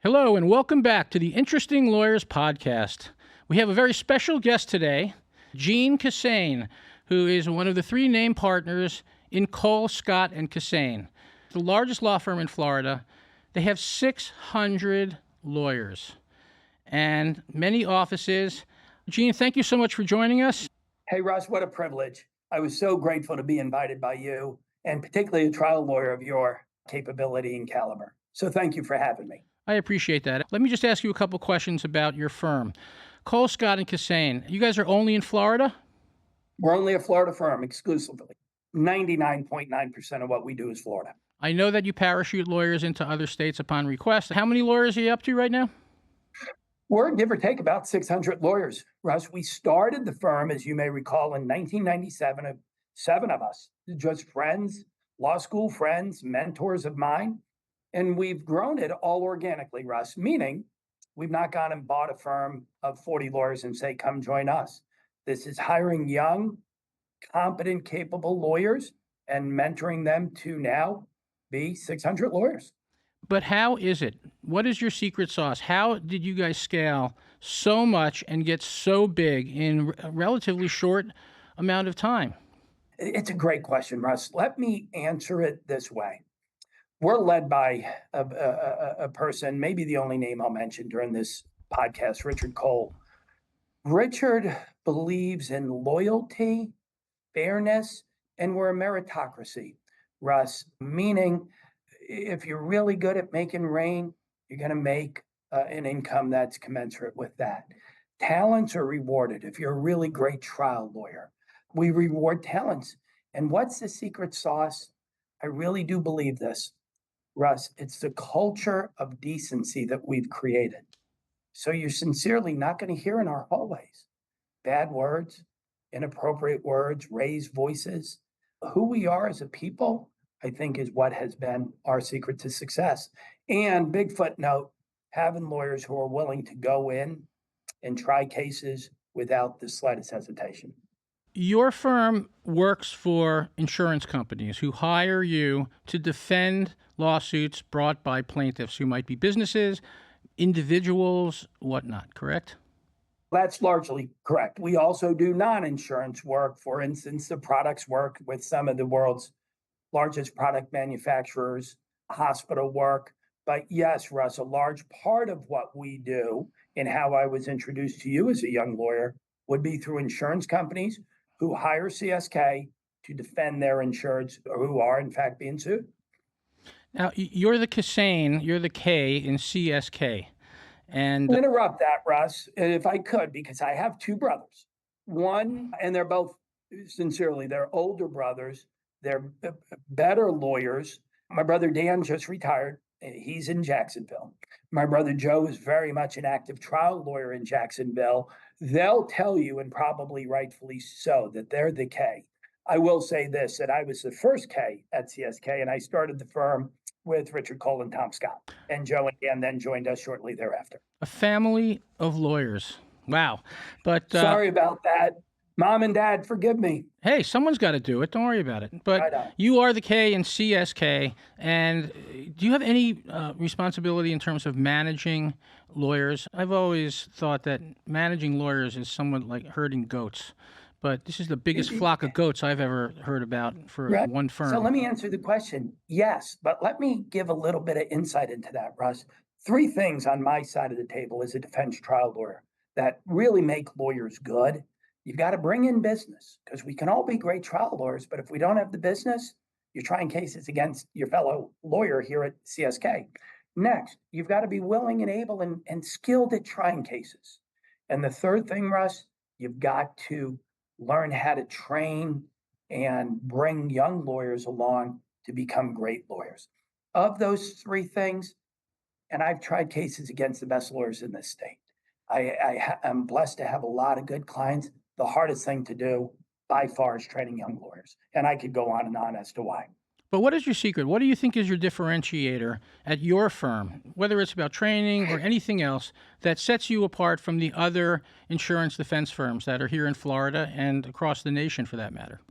Hello, and welcome back to the Interesting Lawyers Podcast. We have a very special guest today, Kissane, who is one of the three named partners in Cole, Scott, and Kissane, the largest law firm in Florida. They have 600 lawyers and many offices. Gene, thank you so much for joining us. Hey, Russ, what a privilege. I was so grateful to be invited by you, and particularly a trial lawyer of your capability and caliber. So thank you for having me. I appreciate that. Let me just ask you a couple questions about your firm. Cole, Scott, and Kissane, you guys are only in Florida? We're only a Florida firm exclusively. 99.9% of what we do is Florida. I know that you parachute lawyers into other states upon request. How many lawyers are you up to right now? We're, give or take, about 600 lawyers. Russ, we started the firm, as you may recall, in 1997, 7 of us, just friends, law school friends, mentors of mine. And we've grown it all organically, Russ, meaning we've not gone and bought a firm of 40 lawyers and say, come join us. This is hiring young, competent, capable lawyers and mentoring them to now be 600 lawyers. But how is it? What is your secret sauce? How did you guys scale so much and get so big in a relatively short amount of time? It's a great question, Russ. Let me answer it this way. We're led by a person, maybe the only name I'll mention during this podcast, Richard Cole. Richard believes in loyalty, fairness, and we're a meritocracy, Russ, meaning if you're really good at making rain, you're going to make an income that's commensurate with that. Talents are rewarded. If you're a really great trial lawyer, we reward talents. And what's the secret sauce? I really do believe this, Russ. It's the culture of decency that we've created. So you're sincerely not going to hear in our hallways bad words, inappropriate words, raised voices. Who we are as a people, I think, is what has been our secret to success. And big footnote, having lawyers who are willing to go in and try cases without the slightest hesitation. Your firm works for insurance companies who hire you to defend lawsuits brought by plaintiffs who might be businesses, individuals, whatnot, correct? That's largely correct. We also do non-insurance work. For instance, the products work with some of the world's largest product manufacturers, hospital work. But yes, Russ, a large part of what we do and how I was introduced to you as a young lawyer would be through insurance companies who hire CSK to defend their insureds who are, in fact, being sued. Now, you're the Kissane, you're the K in CSK. And I'll interrupt that, Russ, if I could, because I have two brothers. One, and they're both, sincerely, they're older brothers. They're better lawyers. My brother Dan just retired. He's in Jacksonville. My brother Joe is very much an active trial lawyer in Jacksonville. They'll tell you, and probably rightfully so, that they're the K. I will say this, that I was the first K at CSK, and I started the firm with Richard Cole and Tom Scott. And Joe and Dan then joined us shortly thereafter. a family of lawyers. Wow. But Sorry about that. Mom and Dad, forgive me. hey, someone's got to do it. Don't worry about it. But you are the K in CSK. And do you have any responsibility in terms of managing lawyers? I've always thought that managing lawyers is somewhat like herding goats. But this is the biggest flock of goats I've ever heard about for one firm. So let me answer the question. Yes, but let me give a little bit of insight into that, Russ. 3 things on my side of the table as a defense trial lawyer that really make lawyers good. You've got to bring in business, because we can all be great trial lawyers, but if we don't have the business, you're trying cases against your fellow lawyer here at CSK. Next, you've got to be willing and able and skilled at trying cases. And the third thing, Russ, you've got to learn how to train and bring young lawyers along to become great lawyers. Of those 3 things, and I've tried cases against the best lawyers in this state. I'm blessed to have a lot of good clients. The hardest thing to do by far is training young lawyers. And I could go on and on as to why. But what is your secret? What do you think is your differentiator at your firm, whether it's about training or anything else that sets you apart from the other insurance defense firms that are here in Florida and across the nation for that matter?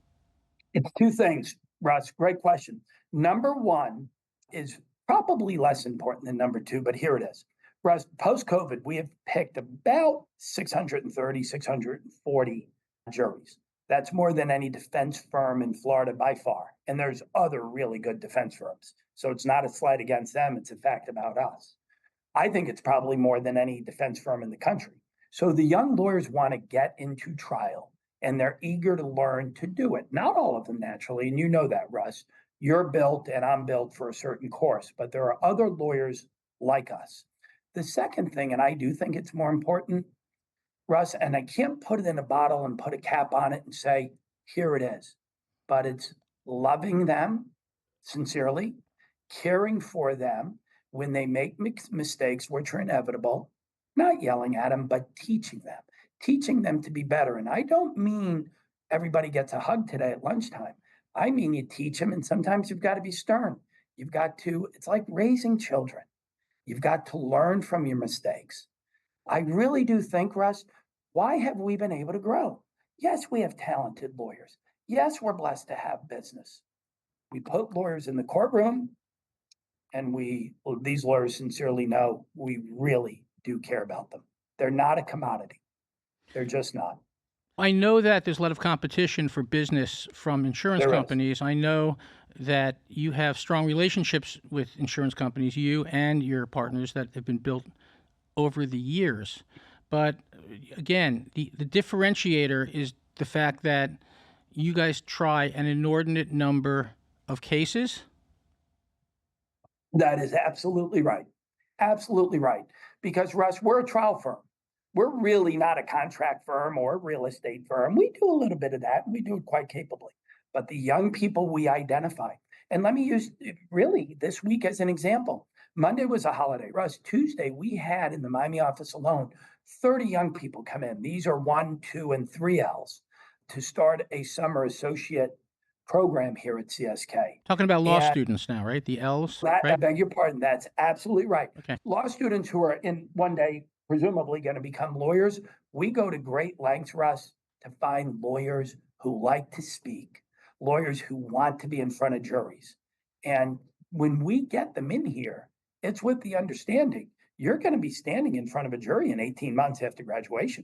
It's 2 things, Russ. Great question. Number 1 is probably less important than number 2, but here it is. Russ, post-COVID, we have picked about 630, 640 juries. That's more than any defense firm in Florida by far. And there's other really good defense firms. So it's not a slight against them. It's a fact about us. I think it's probably more than any defense firm in the country. So the young lawyers want to get into trial and they're eager to learn to do it. Not all of them naturally. And you know that, Russ. You're built and I'm built for a certain course, but there are other lawyers like us. The second thing, and I do think it's more important, Russ, and I can't put it in a bottle and put a cap on it and say, here it is, but it's loving them sincerely, caring for them when they make mistakes, which are inevitable, not yelling at them, but teaching them to be better. And I don't mean everybody gets a hug today at lunchtime. I mean, you teach them, and sometimes you've got to be stern. You've got to, it's like raising children. You've got to learn from your mistakes. I really do think, Russ, why have we been able to grow? Yes, we have talented lawyers. Yes, we're blessed to have business. We put lawyers in the courtroom, and these lawyers sincerely know we really do care about them. They're not a commodity. They're just not. I know that there's a lot of competition for business from insurance companies. I know that you have strong relationships with insurance companies, you and your partners, that have been built over the years. But again, the differentiator is the fact that you guys try an inordinate number of cases. That is absolutely right. Absolutely right. Because, Russ, we're a trial firm. We're really not a contract firm or a real estate firm. We do a little bit of that, and we do it quite capably. But the young people we identify, and let me use really this week as an example. Monday was a holiday. Russ, Tuesday, we had in the Miami office alone 30 young people come in. These are 1, 2, and 3 Ls to start a summer associate program here at CSK. Talking about law students now, right? The Ls, right? I beg your pardon. That's absolutely right. Okay. Law students who are in one day presumably going to become lawyers. We go to great lengths, Russ, to find lawyers who like to speak, lawyers who want to be in front of juries. And when we get them in here, it's with the understanding you're going to be standing in front of a jury in 18 months after graduation.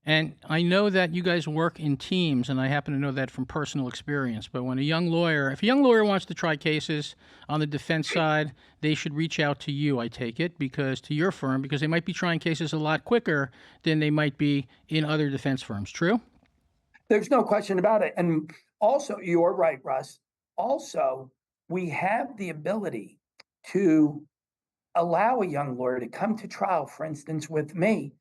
And I know that you guys work in teams, and I happen to know that from personal experience. But when if a young lawyer wants to try cases on the defense side, they should reach out to you, I take it, because they might be trying cases a lot quicker than they might be in other defense firms. True? There's no question about it. And also, you're right, Russ. Also, we have the ability to allow a young lawyer to come to trial, for instance, with me.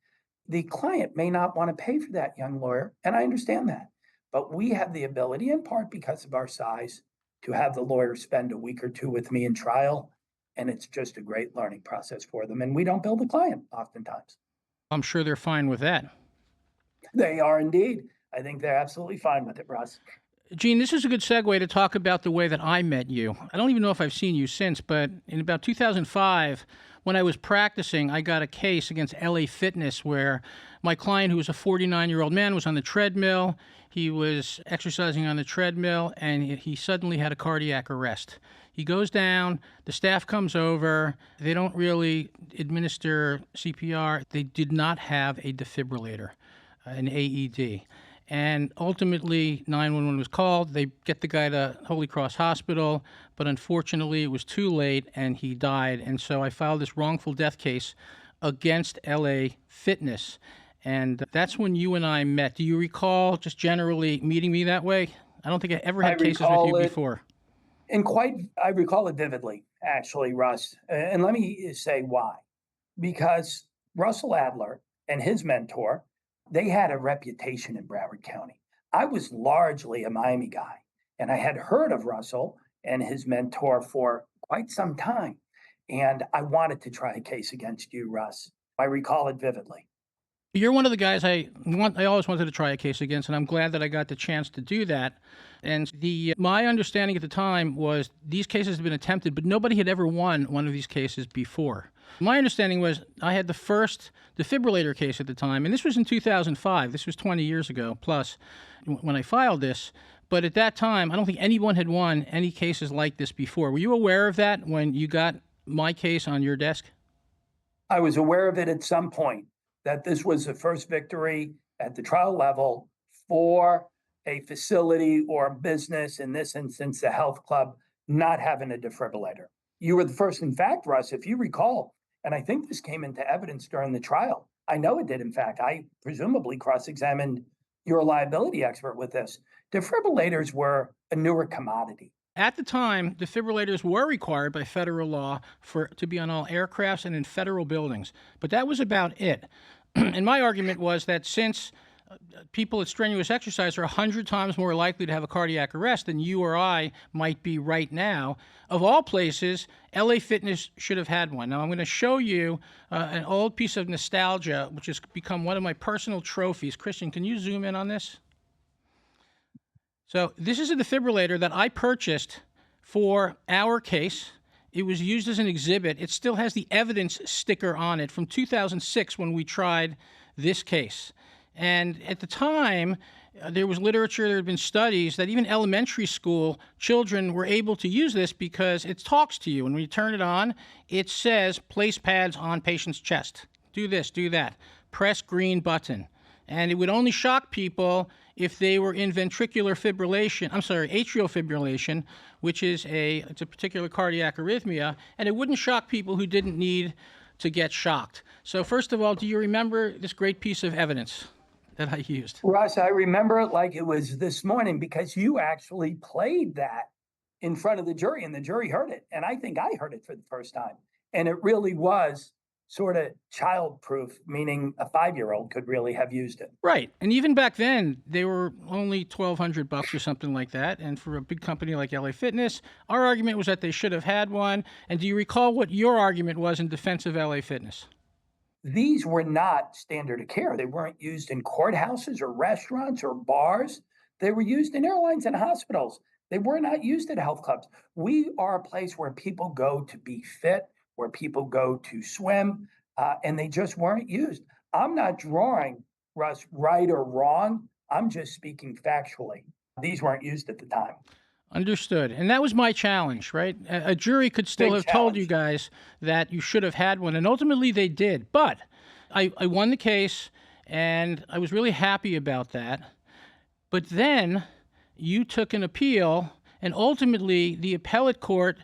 The client may not want to pay for that young lawyer, and I understand that. But we have the ability, in part because of our size, to have the lawyer spend a week or two with me in trial, and it's just a great learning process for them. And we don't bill the client oftentimes. I'm sure they're fine with that. They are indeed. I think they're absolutely fine with it, Russ. Gene, this is a good segue to talk about the way that I met you. I don't even know if I've seen you since, but in about 2005, when I was practicing, I got a case against LA Fitness where my client, who was a 49-year-old man, was on the treadmill. He was exercising on the treadmill, and he suddenly had a cardiac arrest. He goes down, the staff comes over. They don't really administer CPR. They did not have a defibrillator, an AED. And ultimately, 911 was called. They get the guy to Holy Cross Hospital, but unfortunately, it was too late, and he died. And so I filed this wrongful death case against LA Fitness. And that's when you and I met. Do you recall just generally meeting me that way? I don't think I ever had cases with you before. And I recall it vividly, actually, Russ. And let me say why. Because Russell Adler and his mentor, they had a reputation in Broward County. I was largely a Miami guy, and I had heard of Russell and his mentor for quite some time. And I wanted to try a case against you, Russ. I recall it vividly. You're one of the guys I always wanted to try a case against, and I'm glad that I got the chance to do that. And my understanding at the time was these cases had been attempted, but nobody had ever won one of these cases before. My understanding was I had the first defibrillator case at the time, and this was in 2005. This was 20 years ago plus when I filed this. But at that time, I don't think anyone had won any cases like this before. Were you aware of that when you got my case on your desk? I was aware of it at some point, that this was the first victory at the trial level for a facility or a business, in this instance, the health club, not having a defibrillator. You were the first. In fact, Russ, if you recall, and I think this came into evidence during the trial. I know it did. In fact, I presumably cross-examined your liability expert with this. Defibrillators were a newer commodity. At the time, defibrillators were required by federal law to be on all aircrafts and in federal buildings, but that was about it. And my argument was that since people at strenuous exercise are 100 times more likely to have a cardiac arrest than you or I might be right now, of all places, LA Fitness should have had one. Now, I'm going to show you an old piece of nostalgia, which has become one of my personal trophies. Christian, can you zoom in on this? So this is a defibrillator that I purchased for our case. It was used as an exhibit. It still has the evidence sticker on it from 2006 when we tried this case. And at the time, there was literature, there had been studies that even elementary school children were able to use this because it talks to you. And when you turn it on, it says, place pads on patient's chest. Do this, do that. Press green button. And it would only shock people if they were in atrial fibrillation, which is it's a particular cardiac arrhythmia, and it wouldn't shock people who didn't need to get shocked. So first of all, do you remember this great piece of evidence that I used? Russ, I remember it like it was this morning because you actually played that in front of the jury, and the jury heard it. And I think I heard it for the first time. And it really was sort of child-proof, meaning a 5-year-old could really have used it. Right. And even back then, they were only $1,200 or something like that. And for a big company like LA Fitness, our argument was that they should have had one. And do you recall what your argument was in defense of LA Fitness? These were not standard of care. They weren't used in courthouses or restaurants or bars. They were used in airlines and hospitals. They were not used at health clubs. We are a place where people go to be fit, where people go to swim, and they just weren't used. I'm not drawing, Russ, right or wrong. I'm just speaking factually. These weren't used at the time. Understood. And that was my challenge, right? A jury could still have told you guys that you should have had one, and ultimately they did. But I won the case, and I was really happy about that. But then you took an appeal, and ultimately the appellate court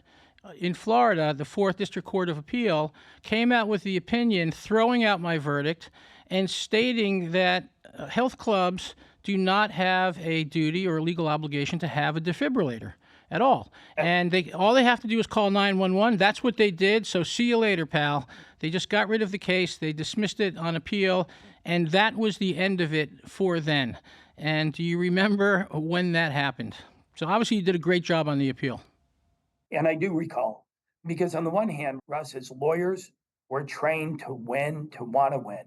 in Florida, the 4th District Court of Appeal, came out with the opinion throwing out my verdict and stating that health clubs do not have a duty or a legal obligation to have a defibrillator at all. And all they have to do is call 911. That's what they did. So see you later, pal. They just got rid of the case. They dismissed it on appeal. And that was the end of it for then. And do you remember when that happened? So obviously you did a great job on the appeal. And I do recall, because on the one hand, Russ, as lawyers, we're trained to win, to want to win.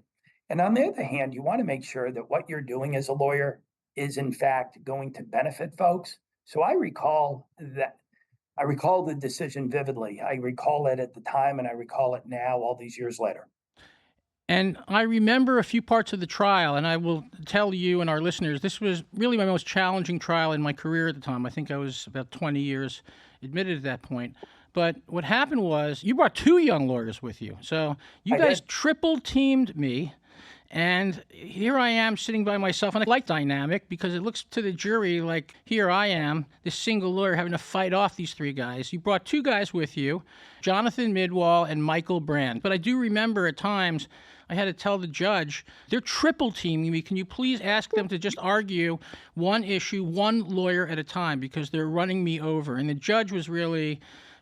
And on the other hand, you want to make sure that what you're doing as a lawyer is in fact going to benefit folks. So I recall the decision vividly. I recall it at the time, and I recall it now, all these years later. And I remember a few parts of the trial, and I will tell you and our listeners, this was really my most challenging trial in my career at the time. I think I was about 20 years admitted at that point. But what happened was you brought 2 young lawyers with you. So you guys triple teamed me. And here I am sitting by myself, and I like dynamic because it looks to the jury like here I am, this single lawyer having to fight off these 3 guys. You brought 2 guys with you, Jonathan Midwall and Michael Brand. But I do remember at times I had to tell the judge, they're triple teaming me. Can you please ask them to just argue one issue, one lawyer at a time, because they're running me over. And the judge was really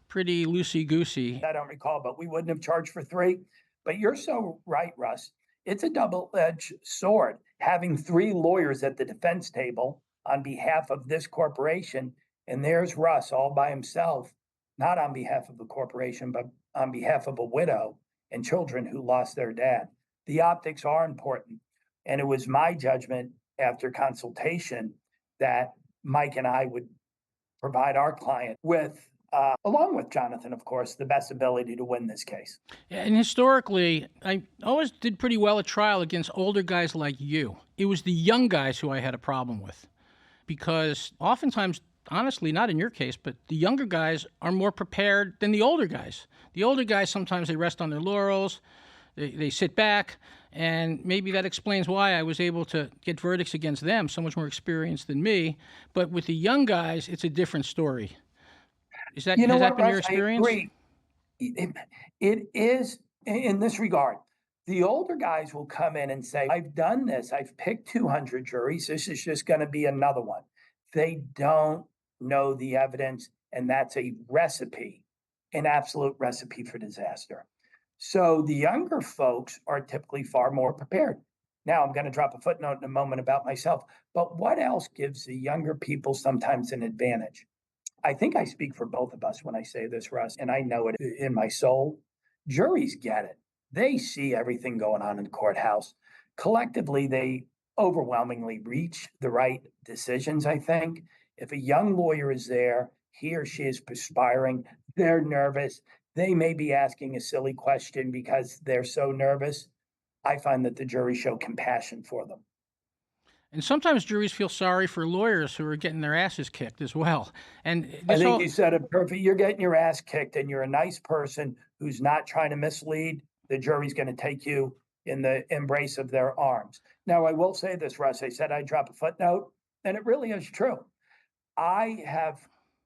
pretty loosey-goosey. I don't recall, but we wouldn't have charged for 3. But you're so right, Russ. It's a double-edged sword, having 3 lawyers at the defense table on behalf of this corporation, and there's Russ all by himself, not on behalf of the corporation, but on behalf of a widow and children who lost their dad. The optics are important, and it was my judgment after consultation that Mike and I would provide our client with, along with Jonathan, of course, the best ability to win this case. And historically, I always did pretty well at trial against older guys like you. It was the young guys who I had a problem with, because oftentimes honestly, not in your case, but the younger guys are more prepared than the older guys. The older guys, sometimes they rest on their laurels, they sit back, and maybe that explains why I was able to get verdicts against them, so much more experienced than me. But with the young guys, it's a different story. You know Has that what, been your Russ? I experience? agree. It, it is in this regard. The older guys will come in and say, I've done this. I've picked 200 juries. This is just going to be another one. They don't know the evidence, and that's a recipe, an absolute recipe for disaster. So the younger folks are typically far more prepared. Now, I'm going to drop a footnote in a moment about myself, but what else gives the younger people sometimes an advantage? I think I speak for both of us when I say this, Russ, and I know it in my soul. Juries get it. They see everything going on in the courthouse. Collectively, they overwhelmingly reach the right decisions, I think. If a young lawyer is there, he or she is perspiring, they're nervous, they may be asking a silly question because they're so nervous. I find that the jury show compassion for them. And sometimes juries feel sorry for lawyers who are getting their asses kicked as well. And I this think whole you said it perfect. You're getting your ass kicked and you're a nice person who's not trying to mislead. The jury's going to take you in the embrace of their arms. Now, I will say this, Russ. I said I'd drop a footnote, and it really is true. I have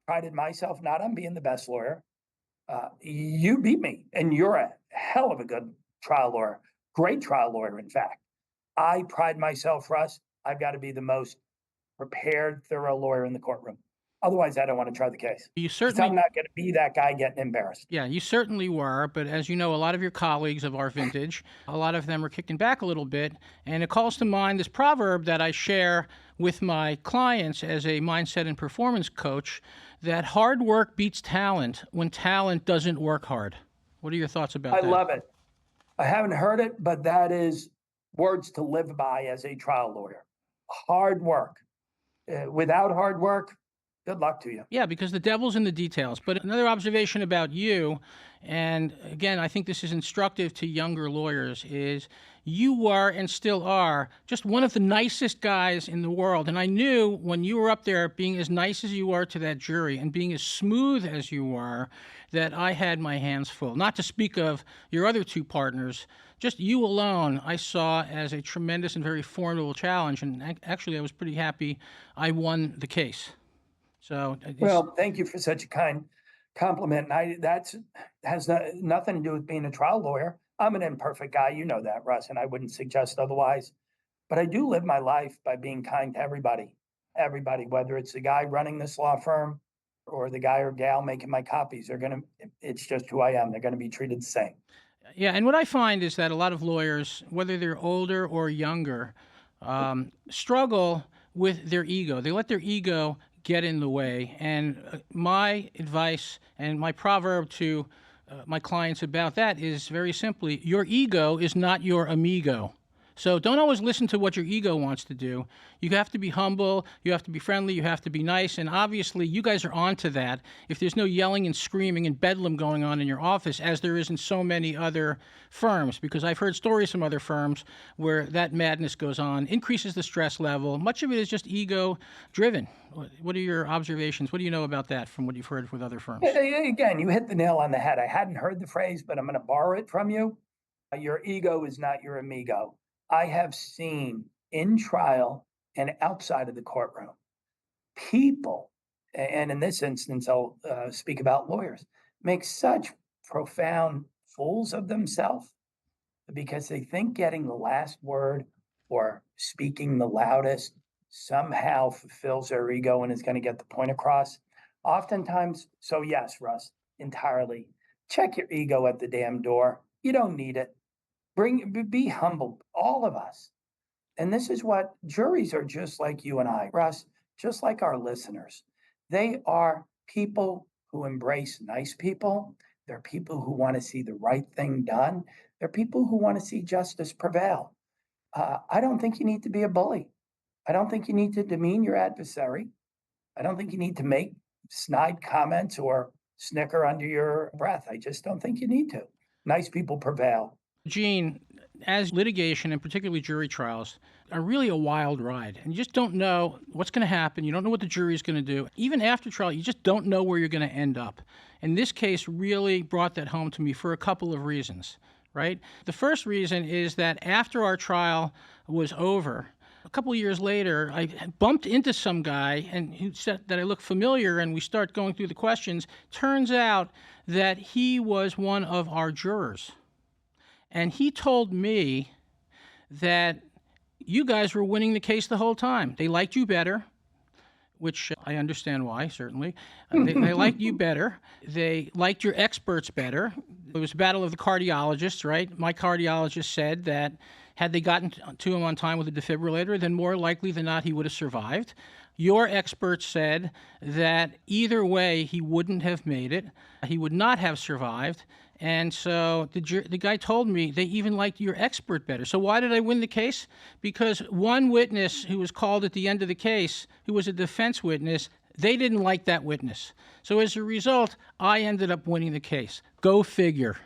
prided myself not on being the best lawyer. You beat me, and you're a hell of a good trial lawyer, great trial lawyer, in fact. I pride myself, Russ. I've got to be the most prepared, thorough lawyer in the courtroom. Otherwise, I don't want to try the case you because I'm certainly not going to be that guy getting embarrassed. Yeah, you certainly were, but as you know, a lot of your colleagues of our vintage, a lot of them are kicking back a little bit, and it calls to mind this proverb that I share with my clients as a mindset and performance coach, that hard work beats talent when talent doesn't work hard. What are your thoughts about I that? love it. I haven't heard it, but that is words to live by as a trial lawyer. Hard work. Without hard work, good luck to you. Yeah, because the devil's in the details. But another observation about you, and again, I think this is instructive to younger lawyers, is you were and still are just one of the nicest guys in the world. And I knew when you were up there being as nice as you are to that jury and being as smooth as you were, that I had my hands full. Not to speak of your other two partners, just you alone I saw as a tremendous and very formidable challenge. And actually, I was pretty happy I won the case. So Well, thank you for such a kind compliment. And that's has nothing to do with being a trial lawyer. I'm an imperfect guy, you know that, Russ, and I wouldn't suggest otherwise. But I do live my life by being kind to everybody. Everybody, whether it's the guy running this law firm or the guy or gal making my copies, it's just who I am. They're gonna be treated the same. yeah, and what I find is that a lot of lawyers, whether they're older or younger, struggle with their ego. They let their ego get in the way. And my advice and my proverb to my clients about that is very simply, your ego is not your amigo. So don't always listen to what your ego wants to do. You have to be humble, you have to be friendly, you have to be nice, and obviously you guys are onto that if there's no yelling and screaming and bedlam going on in your office, as there is in so many other firms, because I've heard stories from other firms where that madness goes on, increases the stress level. Much of it is just ego driven. What are your observations? What do you know about that from what you've heard with other firms? Again, you hit the nail on the head. I hadn't heard the phrase, but I'm going to borrow it from you. Your ego is not your amigo. I have seen in trial and outside of the courtroom people, and in this instance, I'll speak about lawyers, make such profound fools of themselves because they think getting the last word or speaking the loudest somehow fulfills their ego and is going to get the point across. Oftentimes, so yes, Russ, entirely. Check your ego at the damn door. You don't need it. Be humble, all of us. And this is what juries are, just like you and I, Russ, just like our listeners. They are people who embrace nice people. They're people who want to see the right thing done. They're people who want to see justice prevail. I don't think you need to be a bully. I don't think you need to demean your adversary. I don't think you need to make snide comments or snicker under your breath. I just don't think you need to. Nice people prevail. Gene, as litigation, and particularly jury trials, are really a wild ride. And you just don't know what's going to happen. You don't know what the jury is going to do. Even after trial, you just don't know where you're going to end up. And this case really brought that home to me for a couple of reasons, right? The first reason is that after our trial was over, a couple of years later, I bumped into some guy and who said that I looked familiar, and we start going through the questions. Turns out that he was one of our jurors. And he told me that you guys were winning the case the whole time. They liked you better, which I understand why, certainly. They liked you better. They liked your experts better. It was a battle of the cardiologists, right? My cardiologist said that had they gotten to him on time with a defibrillator, then more likely than not he would have survived. Your experts said that either way he wouldn't have made it. He would not have survived. And so the guy told me they even liked your expert better. So why did I win the case? Because one witness who was called at the end of the case, who was a defense witness, they didn't like that witness. So as a result, I ended up winning the case. Go figure.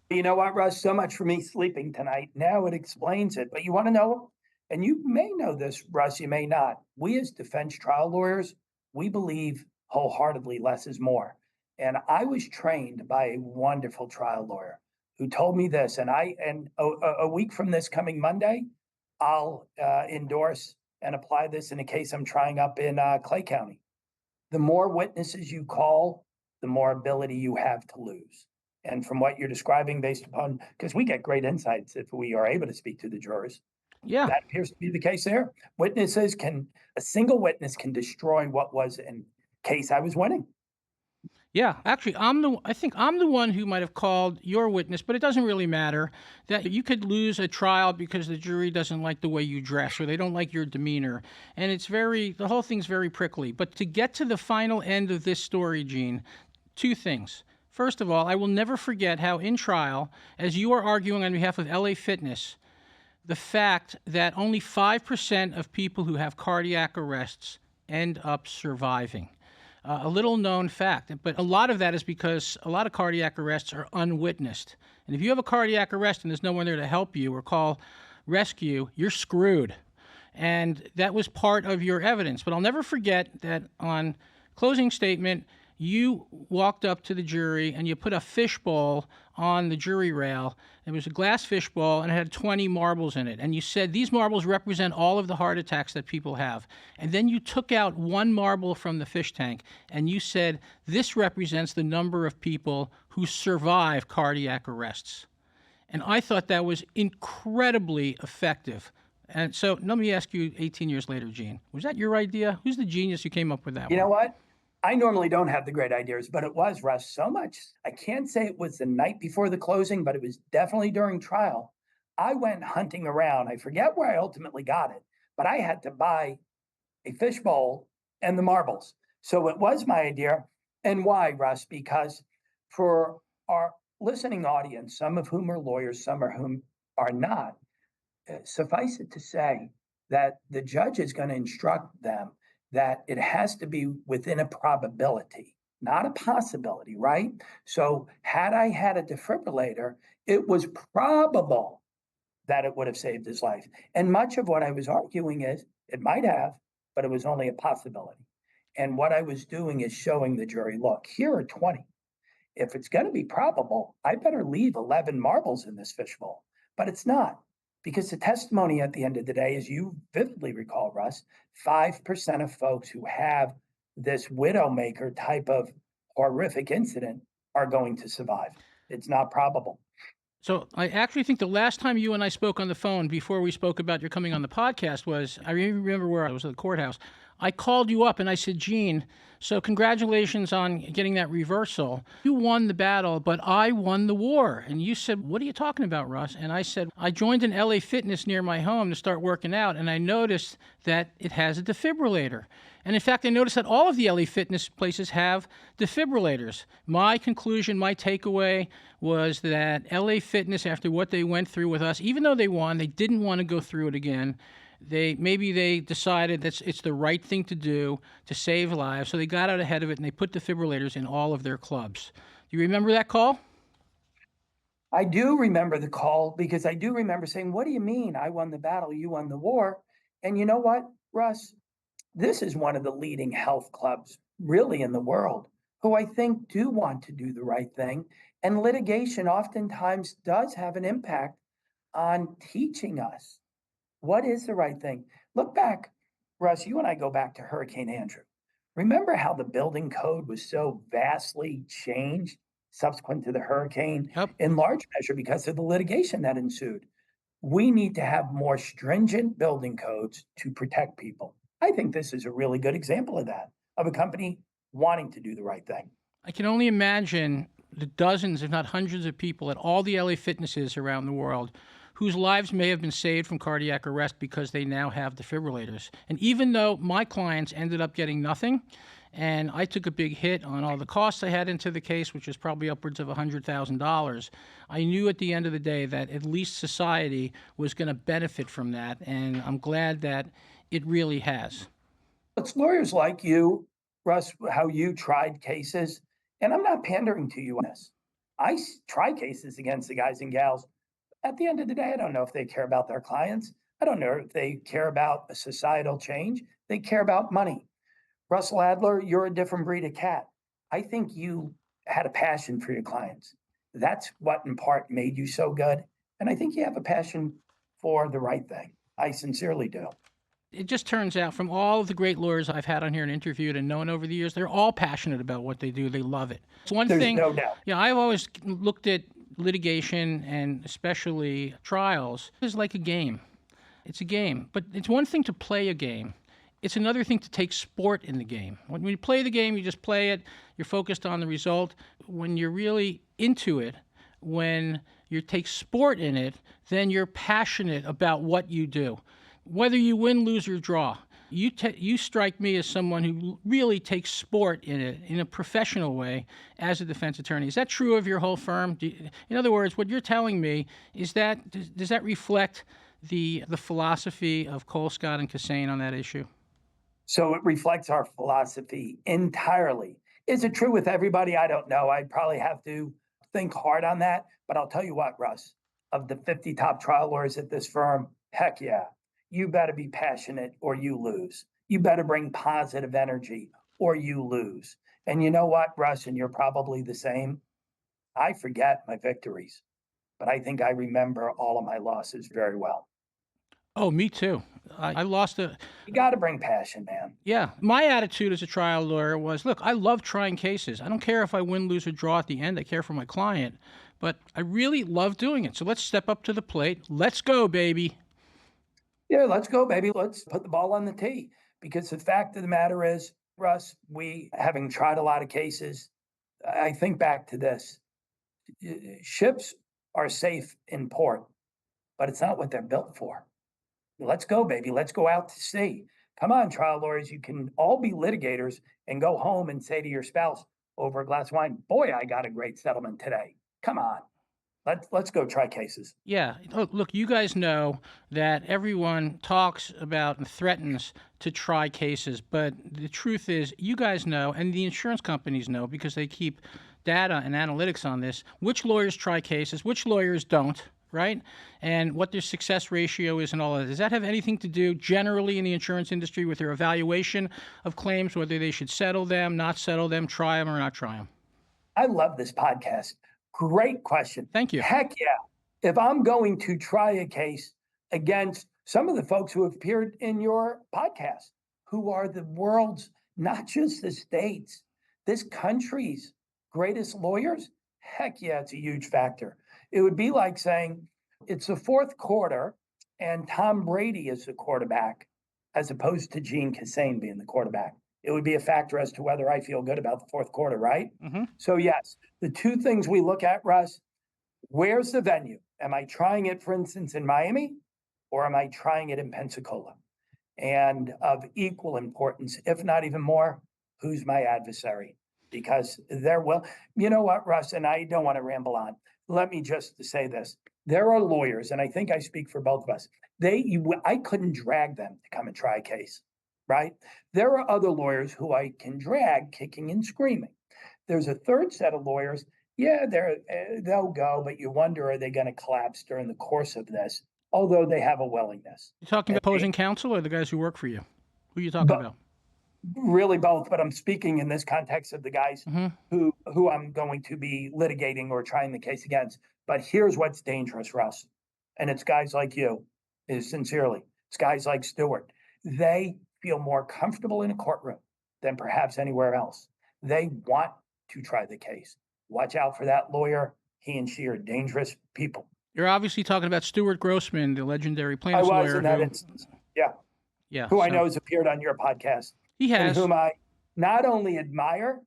You know what, Russ? So much for me sleeping tonight. Now it explains it. But you want to know, and you may know this, Russ, you may not. We as defense trial lawyers, we believe wholeheartedly less is more. And I was trained by a wonderful trial lawyer who told me this. And a week from this coming Monday, I'll endorse and apply this in a case I'm trying up in Clay County. The more witnesses you call, the more ability you have to lose. And from what you're describing, based upon, because we get great insights if we are able to speak to the jurors. Yeah. That appears to be the case there. A single witness can destroy what was in case I was winning. Yeah, actually, I think I'm the one who might have called your witness, but it doesn't really matter. That you could lose a trial because the jury doesn't like the way you dress or they don't like your demeanor. And the whole thing's very prickly. But to get to the final end of this story, Gene, two things. First of all, I will never forget how in trial, as you are arguing on behalf of LA Fitness, the fact that only 5% of people who have cardiac arrests end up surviving. A little known fact, but a lot of that is because a lot of cardiac arrests are unwitnessed. And if you have a cardiac arrest and there's no one there to help you or call rescue, you're screwed. And that was part of your evidence. But I'll never forget that on closing statement, you walked up to the jury and you put a fishbowl on the jury rail. It was a glass fishbowl and it had 20 marbles in it. And you said, these marbles represent all of the heart attacks that people have. And then you took out one marble from the fish tank and you said, this represents the number of people who survive cardiac arrests. And I thought that was incredibly effective. And so let me ask you 18 years later, Gene, was that your idea? Who's the genius who came up with that one? You know what? I normally don't have the great ideas, but it was, Russ, so much. I can't say it was the night before the closing, but it was definitely during trial. I went hunting around. I forget where I ultimately got it, but I had to buy a fishbowl and the marbles. So it was my idea. And why, Russ? Because for our listening audience, some of whom are lawyers, some of whom are not, suffice it to say that the judge is going to instruct them that it has to be within a probability, not a possibility, right? So had I had a defibrillator, it was probable that it would have saved his life. And much of what I was arguing is it might have, but it was only a possibility. And what I was doing is showing the jury, look, here are 20. If it's going to be probable, I better leave 11 marbles in this fishbowl. But it's not. Because the testimony at the end of the day, as you vividly recall, Russ, 5% of folks who have this widowmaker type of horrific incident are going to survive. It's not probable. So I actually think the last time you and I spoke on the phone before we spoke about your coming on the podcast was, I remember where I was at the courthouse. I called you up and I said, Gene, so congratulations on getting that reversal. You won the battle, but I won the war. And you said, what are you talking about, Russ? And I said, I joined an LA Fitness near my home to start working out, and I noticed that it has a defibrillator. And in fact, I noticed that all of the LA Fitness places have defibrillators. My conclusion, my takeaway was that LA Fitness, after what they went through with us, even though they won, they didn't want to go through it again. Maybe they decided that it's the right thing to do to save lives, so they got out ahead of it and they put defibrillators in all of their clubs. Do you remember that call? I do remember the call because I do remember saying, "What do you mean? I won the battle, you won the war?" And you know what, Russ? This is one of the leading health clubs really in the world who I think do want to do the right thing. And litigation oftentimes does have an impact on teaching us what is the right thing. Look back, Russ, you and I go back to Hurricane Andrew. Remember how the building code was so vastly changed subsequent to the hurricane, Yep. in large measure because of the litigation that ensued? We need to have more stringent building codes to protect people. I think this is a really good example of that, of a company wanting to do the right thing. I can only imagine the dozens, if not hundreds of people at all the LA fitnesses around the world whose lives may have been saved from cardiac arrest because they now have defibrillators. And even though my clients ended up getting nothing, and I took a big hit on all the costs I had into the case, which was probably upwards of $100,000, I knew at the end of the day that at least society was going to benefit from that, and I'm glad that it really has. It's lawyers like you, Russ, how you tried cases. And I'm not pandering to you on this. Try cases against the guys and gals. At the end of the day, I don't know if they care about their clients. I don't know if they care about a societal change. They care about money. Russell Adler, you're a different breed of cat. I think you had a passion for your clients. That's what in part made you so good. And I think you have a passion for the right thing. I sincerely do. It just turns out from all of the great lawyers I've had on here and interviewed and known over the years, they're all passionate about what they do. They love it. It's one There's thing. no doubt. Yeah, I've always looked at litigation and especially trials as like a game. It's a game, but it's one thing to play a game. It's another thing to take sport in the game. When you play the game, you just play it. You're focused on the result. When you're really into it, when you take sport in it, then you're passionate about what you do. Whether you win, lose, or draw, you strike me as someone who really takes sport in it in a professional way as a defense attorney. Is that true of your whole firm? In other words, what you're telling me is that does that reflect the philosophy of Cole, Scott, and Kissane on that issue? So it reflects our philosophy entirely. Is it true with everybody? I don't know. I'd probably have to think hard on that. But I'll tell you what, Russ, of the 50 top trial lawyers at this firm, heck yeah, you better be passionate or you lose. You better bring positive energy or you lose. And you know what, Russ, and you're probably the same. I forget my victories, but I think I remember all of my losses very well. Oh, me too. I lost a. You got to bring passion, man. Yeah, my attitude as a trial lawyer was, look, I love trying cases. I don't care if I win, lose, or draw at the end. I care for my client, but I really love doing it. So let's step up to the plate. Let's go, baby. Yeah, let's go, baby. Let's put the ball on the tee. Because the fact of the matter is, Russ, we, having tried a lot of cases, I think back to this. Ships are safe in port, but it's not what they're built for. Let's go, baby. Let's go out to sea. Come on, trial lawyers. You can all be litigators and go home and say to your spouse over a glass of wine, boy, I got a great settlement today. Come on. Let's go try cases. Yeah. Look, you guys know that everyone talks about and threatens to try cases, but the truth is, you guys know, and the insurance companies know because they keep data and analytics on this, which lawyers try cases, which lawyers don't, right? And what their success ratio is and all of that. Does that have anything to do generally in the insurance industry with their evaluation of claims, whether they should settle them, not settle them, try them, or not try them? I love this podcast. Great question. Thank you. Heck yeah. If I'm going to try a case against some of the folks who have appeared in your podcast, who are the world's, not just the states, this country's greatest lawyers, heck yeah, it's a huge factor. It would be like saying it's the fourth quarter and Tom Brady is the quarterback as opposed to Gene Kissane being the quarterback. It would be a factor as to whether I feel good about the fourth quarter, right? Mm-hmm. So, yes, the two things we look at, Russ, where's the venue? Am I trying it, for instance, in Miami, or am I trying it in Pensacola? And of equal importance, if not even more, who's my adversary? Because there will, you know what, Russ, and I don't want to ramble on. Let me just say this. There are lawyers, and I think I speak for both of us. I couldn't drag them to come and try a case, right? There are other lawyers who I can drag kicking and screaming. There's a third set of lawyers, Yeah, they'll go, but you wonder, are they going to collapse during the course of this? Although they have a willingness. You talking And about opposing counsel or the guys who work for you? Who are you talking but about? really both, but I'm speaking in this context of the guys Hmm. who I'm going to be litigating or trying the case against. But here's what's dangerous, Russ, and it's guys like you, is sincerely, it's guys like Stewart. They feel more comfortable in a courtroom than perhaps anywhere else. They want to try the case. Watch out for that lawyer. He and she are dangerous people. You're obviously talking about Stuart Grossman, the legendary I plaintiff's was lawyer in that who, instance. Yeah. yeah, Who I so know has appeared on your podcast he and has. whom I not only admire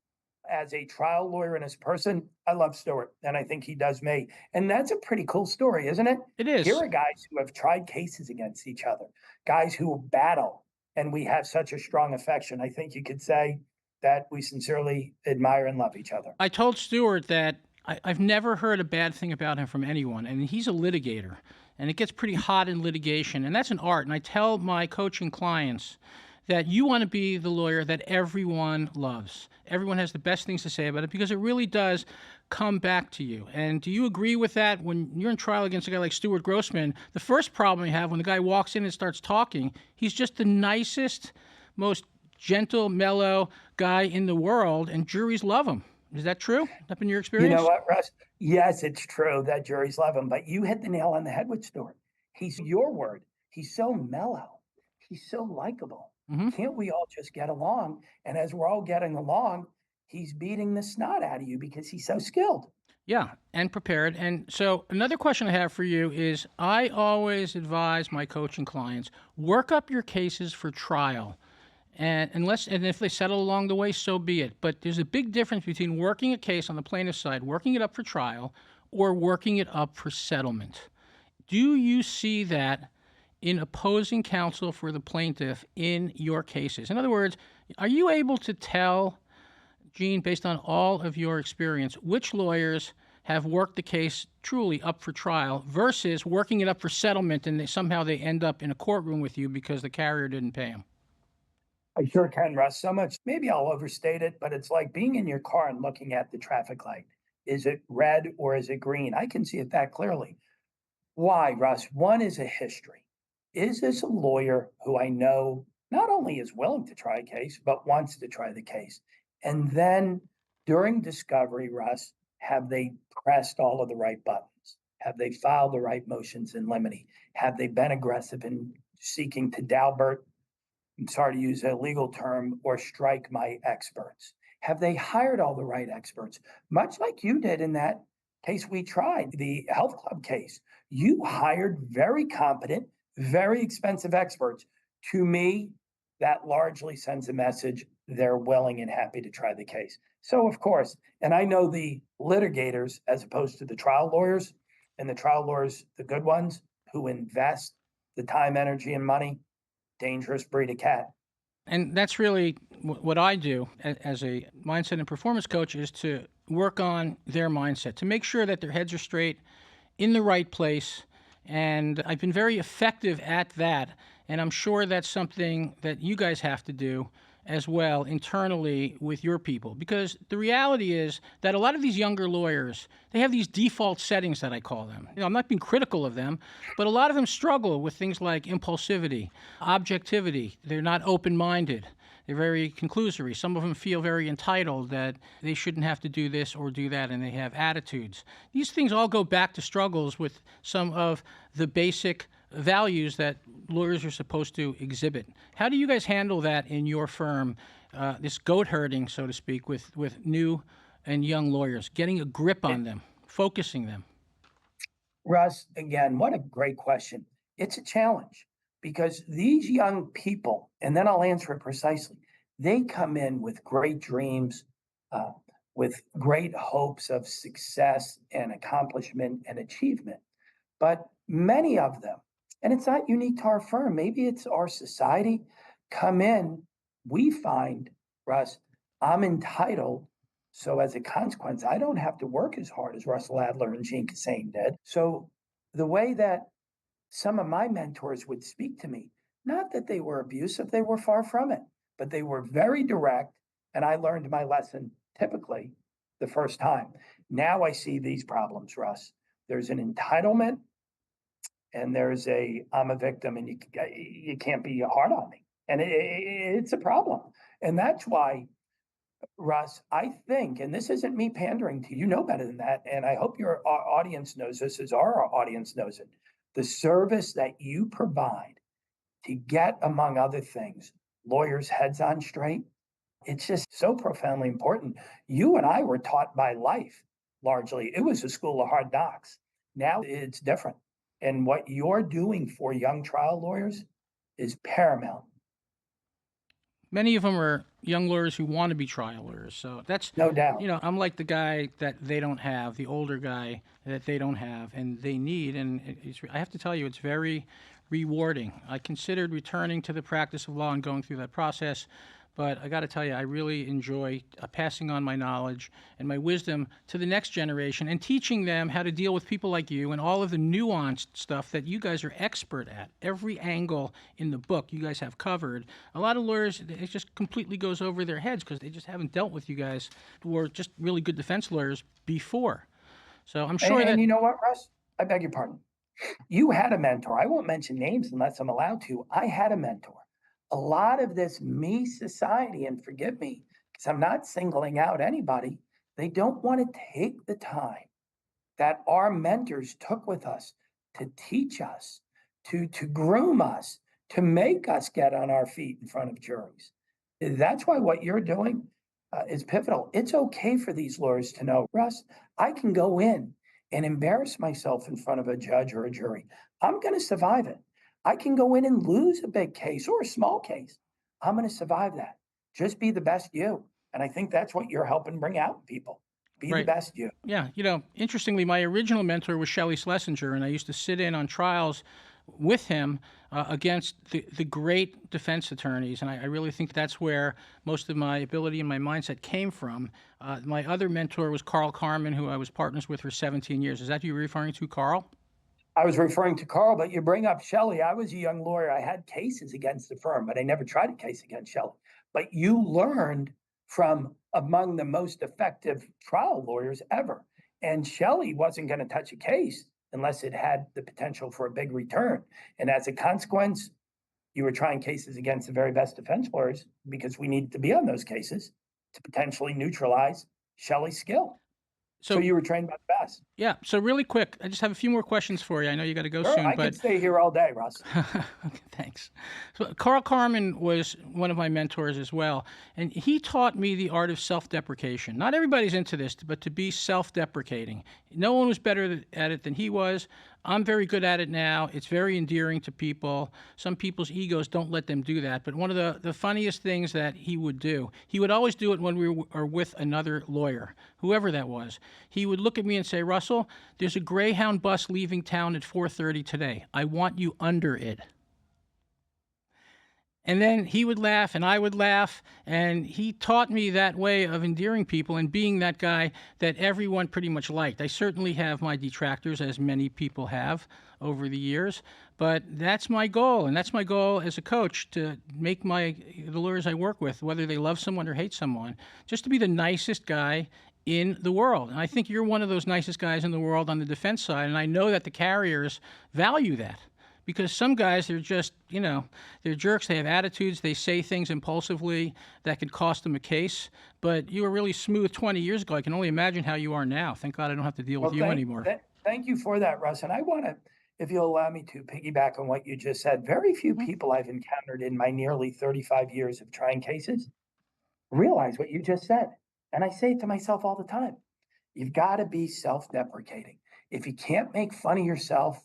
as a trial lawyer and as a person, I love Stewart and I think he does me. And that's a pretty cool story, isn't it? It Here is. are guys who have tried cases against each other, guys who battle, and we have such a strong affection. I think you could say that we sincerely admire and love each other. I told Stuart that I've never heard a bad thing about him from anyone, and he's a litigator, and it gets pretty hot in litigation, and that's an art. And I tell my coaching clients that you want to be the lawyer that everyone loves. Everyone has the best things to say about it because it really does come back to you. And do you agree with that? When you're in trial against a guy like Stuart Grossman, the first problem you have when the guy walks in and starts talking, he's just the nicest, most gentle, mellow guy in the world, and juries love him. Is that true? That been your You know experience? what, Russ? Yes, it's true that juries love him, but you hit the nail on the head with Stewart. He's your word. He's so mellow. He's so likable. Hmm. Can't we all just get along? And as we're all getting along, he's beating the snot out of you because he's so skilled. Yeah, and prepared. And so another question I have for you is I always advise my coaching clients work up your cases for trial. And if they settle along the way, so be it. But there's a big difference between working a case on the plaintiff's side, working it up for trial, or working it up for settlement. Do you see that in opposing counsel for the plaintiff in your cases? In other words, are you able to tell, Gene, based on all of your experience, which lawyers have worked the case truly up for trial versus working it up for settlement and somehow they end up in a courtroom with you because the carrier didn't pay them? I sure can, Russ. So much. Maybe I'll overstate it, but it's like being in your car and looking at the traffic light. Is it red or is it green? I can see it that clearly. Why, Russ? One is a history. Is this a lawyer who I know not only is willing to try a case, but wants to try the case? And then during discovery, Russ, have they pressed all of the right buttons? Have they filed the right motions in limine? Have they been aggressive in seeking to Dalbert, I'm sorry to use a legal term, or strike my experts? Have they hired all the right experts? Much like you did in that case we tried, the health club case. You hired very competent, very expensive experts. To me, that largely sends a message they're willing and happy to try the case. So, of course, and I know the litigators as opposed to the trial lawyers, and the trial lawyers, the good ones who invest the time, energy, and money, dangerous breed of cat. And that's really what I do as a mindset and performance coach is to work on their mindset, to make sure that their heads are straight in the right place. And I've been very effective at that. And I'm sure that's something that you guys have to do as well internally with your people. Because the reality is that a lot of these younger lawyers, they have these default settings that I call them. I'm not being critical of them, but a lot of them struggle with things like impulsivity, objectivity. They're not open-minded. They're very conclusory. Some of them feel very entitled that they shouldn't have to do this or do that, and they have attitudes. These things all go back to struggles with some of the basic values that lawyers are supposed to exhibit. How do you guys handle that in your firm, this goat herding, so to speak, with new and young lawyers, getting a grip on them, focusing them? Russ, again, what a great question. It's a challenge because these young people, and then I'll answer it precisely, they come in with great dreams, uh, with great hopes of success and accomplishment and achievement. But many of them, and it's not unique to our firm, maybe it's our society, come in, we find, Russ, I'm entitled. So as a consequence, I don't have to work as hard as Russell Adler and Gene Kissane did. So the way that some of my mentors would speak to me, not that they were abusive, they were far from it, but they were very direct. And I learned my lesson typically the first time. Now I see these problems, Russ. There's an entitlement and there's I'm a victim and you can't be hard on me. And it's a problem. And that's why, Russ, I think, and this isn't me pandering to you, know better than that. And I hope your audience knows this as our audience knows it. The service that you provide to get, among other things, lawyers' heads on straight, it's just so profoundly important. You and I were taught by life, largely. It was a school of hard knocks. Now it's different. And what you're doing for young trial lawyers is paramount. Many of them are young lawyers who want to be trial lawyers. So that's, no doubt. I'm like the guy that they don't have, the older guy that they don't have, and they need. And I have to tell you, it's very rewarding. I considered returning to the practice of law and going through that process. But I got to tell you, I really enjoy passing on my knowledge and my wisdom to the next generation and teaching them how to deal with people like you and all of the nuanced stuff that you guys are expert at. Every angle in the book you guys have covered. A lot of lawyers, it just completely goes over their heads because they just haven't dealt with you guys who are just really good defense lawyers before. So I'm sure and you know what, Russ? I beg your pardon. You had a mentor. I won't mention names unless I'm allowed to. I had a mentor. A lot of this me society, and forgive me, because I'm not singling out anybody, they don't want to take the time that our mentors took with us to teach us, to groom us, to make us get on our feet in front of juries. That's why what you're doing is pivotal. It's okay for these lawyers to know, Russ, I can go in and embarrass myself in front of a judge or a jury. I'm going to survive it. I can go in and lose a big case or a small case. I'm going to survive that. Just be the best you. And I think that's what you're helping bring out in people. Be the best you. Yeah. Interestingly, my original mentor was Shelley Schlesinger, and I used to sit in on trials with him against the great defense attorneys. And I really think that's where most of my ability and my mindset came from. My other mentor was Carl Carmen, who I was partners with for 17 years. Is that who you're referring to, Carl? I was referring to Carl, but you bring up Shelley. I was a young lawyer. I had cases against the firm, but I never tried a case against Shelley. But you learned from among the most effective trial lawyers ever. And Shelley wasn't going to touch a case unless it had the potential for a big return. And as a consequence, you were trying cases against the very best defense lawyers because we needed to be on those cases to potentially neutralize Shelley's skill. So you were trained by the best. Yeah. So really quick, I just have a few more questions for you. I know you got to go soon. I could stay here all day, Russ. Okay, thanks. So Carl Carmen was one of my mentors as well, and he taught me the art of self-deprecation. Not everybody's into this, but to be self-deprecating. No one was better at it than he was. I'm very good at it now. It's very endearing to people. Some people's egos don't let them do that. But one of the funniest things that he would do, he would always do it when we were with another lawyer, whoever that was. He would look at me and say, Russell, there's a Greyhound bus leaving town at 4:30 today. I want you under it. And then he would laugh and I would laugh, and he taught me that way of endearing people and being that guy that everyone pretty much liked. I certainly have my detractors, as many people have over the years, but that's my goal, and that's my goal as a coach, to make the lawyers I work with, whether they love someone or hate someone, just to be the nicest guy in the world. And I think you're one of those nicest guys in the world on the defense side, and I know that the carriers value that. Because some guys are just, they're jerks. They have attitudes. They say things impulsively that could cost them a case. But you were really smooth 20 years ago. I can only imagine how you are now. Thank God I don't have to deal with you anymore. Thank you for that, Russ. And I want to, if you'll allow me to piggyback on what you just said, very few people I've encountered in my nearly 35 years of trying cases realize what you just said. And I say it to myself all the time. You've got to be self-deprecating. If you can't make fun of yourself,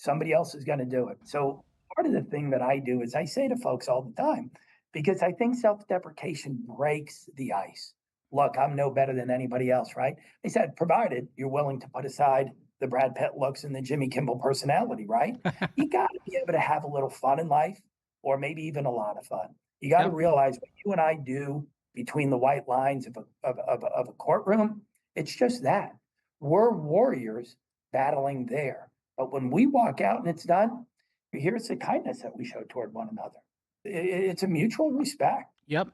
somebody else is going to do it. So part of the thing that I do is I say to folks all the time, because I think self-deprecation breaks the ice. Look, I'm no better than anybody else, right? I said, provided you're willing to put aside the Brad Pitt looks and the Jimmy Kimmel personality, right? You got to be able to have a little fun in life, or maybe even a lot of fun. You got to realize what you and I do between the white lines of a courtroom, it's just that. We're warriors battling there. But when we walk out and it's done, here's the kindness that we show toward one another. It's a mutual respect. Yep.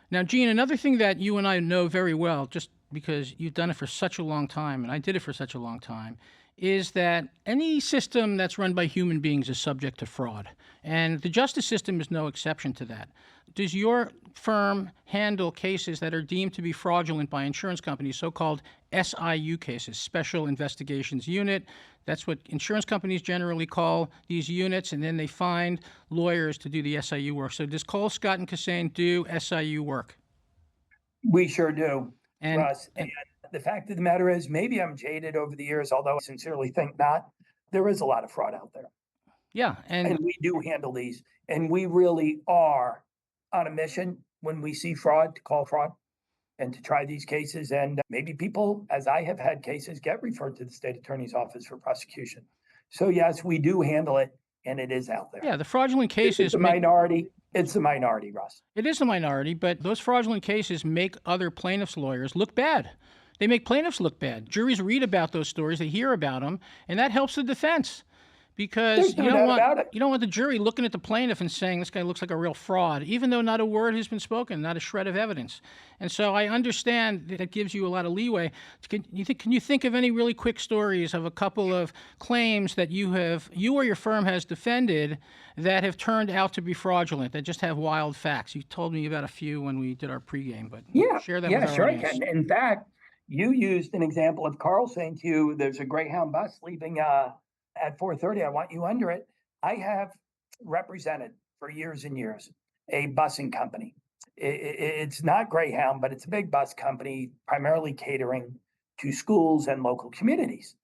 Now, Gene, another thing that you and I know very well, just because you've done it for such a long time, and I did it for such a long time, is that any system that's run by human beings is subject to fraud. And the justice system is no exception to that. Does your firm handle cases that are deemed to be fraudulent by insurance companies, so-called SIU cases, Special Investigations Unit? That's what insurance companies generally call these units, and then they find lawyers to do the SIU work. So does Cole, Scott, and Kissane do SIU work? We sure do, And, Russ. And the fact of the matter is, maybe I'm jaded over the years, although I sincerely think not. There is a lot of fraud out there. yeah, And we do handle these. And we really are on a mission when we see fraud to call fraud and to try these cases. And maybe people, as I have had cases, get referred to the state attorney's office for prosecution. So, yes, we do handle it, and it is out there. yeah, the fraudulent cases. It's a minority. It's the minority, Russ. It is a minority, but those fraudulent cases make other plaintiffs' lawyers look bad. They make plaintiffs look bad. Juries read about those stories, they hear about them, and that helps the defense. Because There's no doubt about it. you don't want the jury looking at the plaintiff and saying this guy looks like a real fraud, even though not a word has been spoken, not a shred of evidence. And so I understand that it gives you a lot of leeway. Can you think of any really quick stories of a couple of claims that you or your firm has defended that have turned out to be fraudulent, that just have wild facts? You told me about a few when we did our pregame, but share that with our sure audience. I can. In fact, you used an example of Carl saying to you, there's a Greyhound bus leaving at 4:30. I want you under it. I have represented for years and years a busing company. It's not Greyhound, but it's a big bus company, primarily catering to schools and local communities.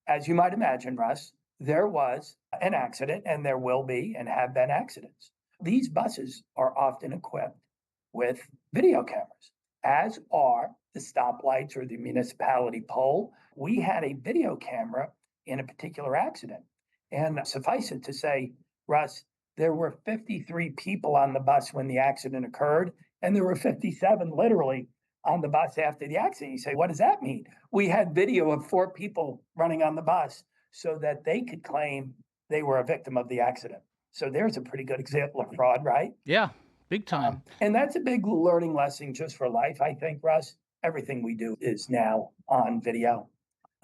As you might imagine, Russ, there was an accident, and there will be and have been accidents. These buses are often equipped with video cameras, as are the stoplights or the municipality pole. We had a video camera in a particular accident. And suffice it to say, Russ, there were 53 people on the bus when the accident occurred, and there were 57 literally on the bus after the accident. You say, what does that mean? We had video of 4 people running on the bus so that they could claim they were a victim of the accident. So there's a pretty good example of fraud, right? Yeah, big time. And that's a big learning lesson just for life, I think, Russ. Everything we do is now on video.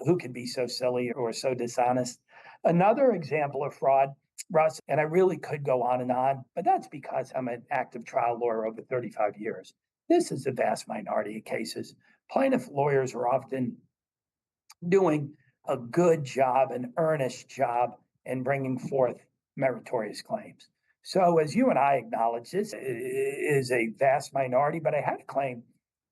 Who could be so silly or so dishonest? Another example of fraud, Russ, and I really could go on, but that's because I'm an active trial lawyer over 35 years. This is a vast minority of cases. Plaintiff lawyers are often doing a good job, an earnest job in bringing forth meritorious claims. So as you and I acknowledge, this is a vast minority, but I had a claim,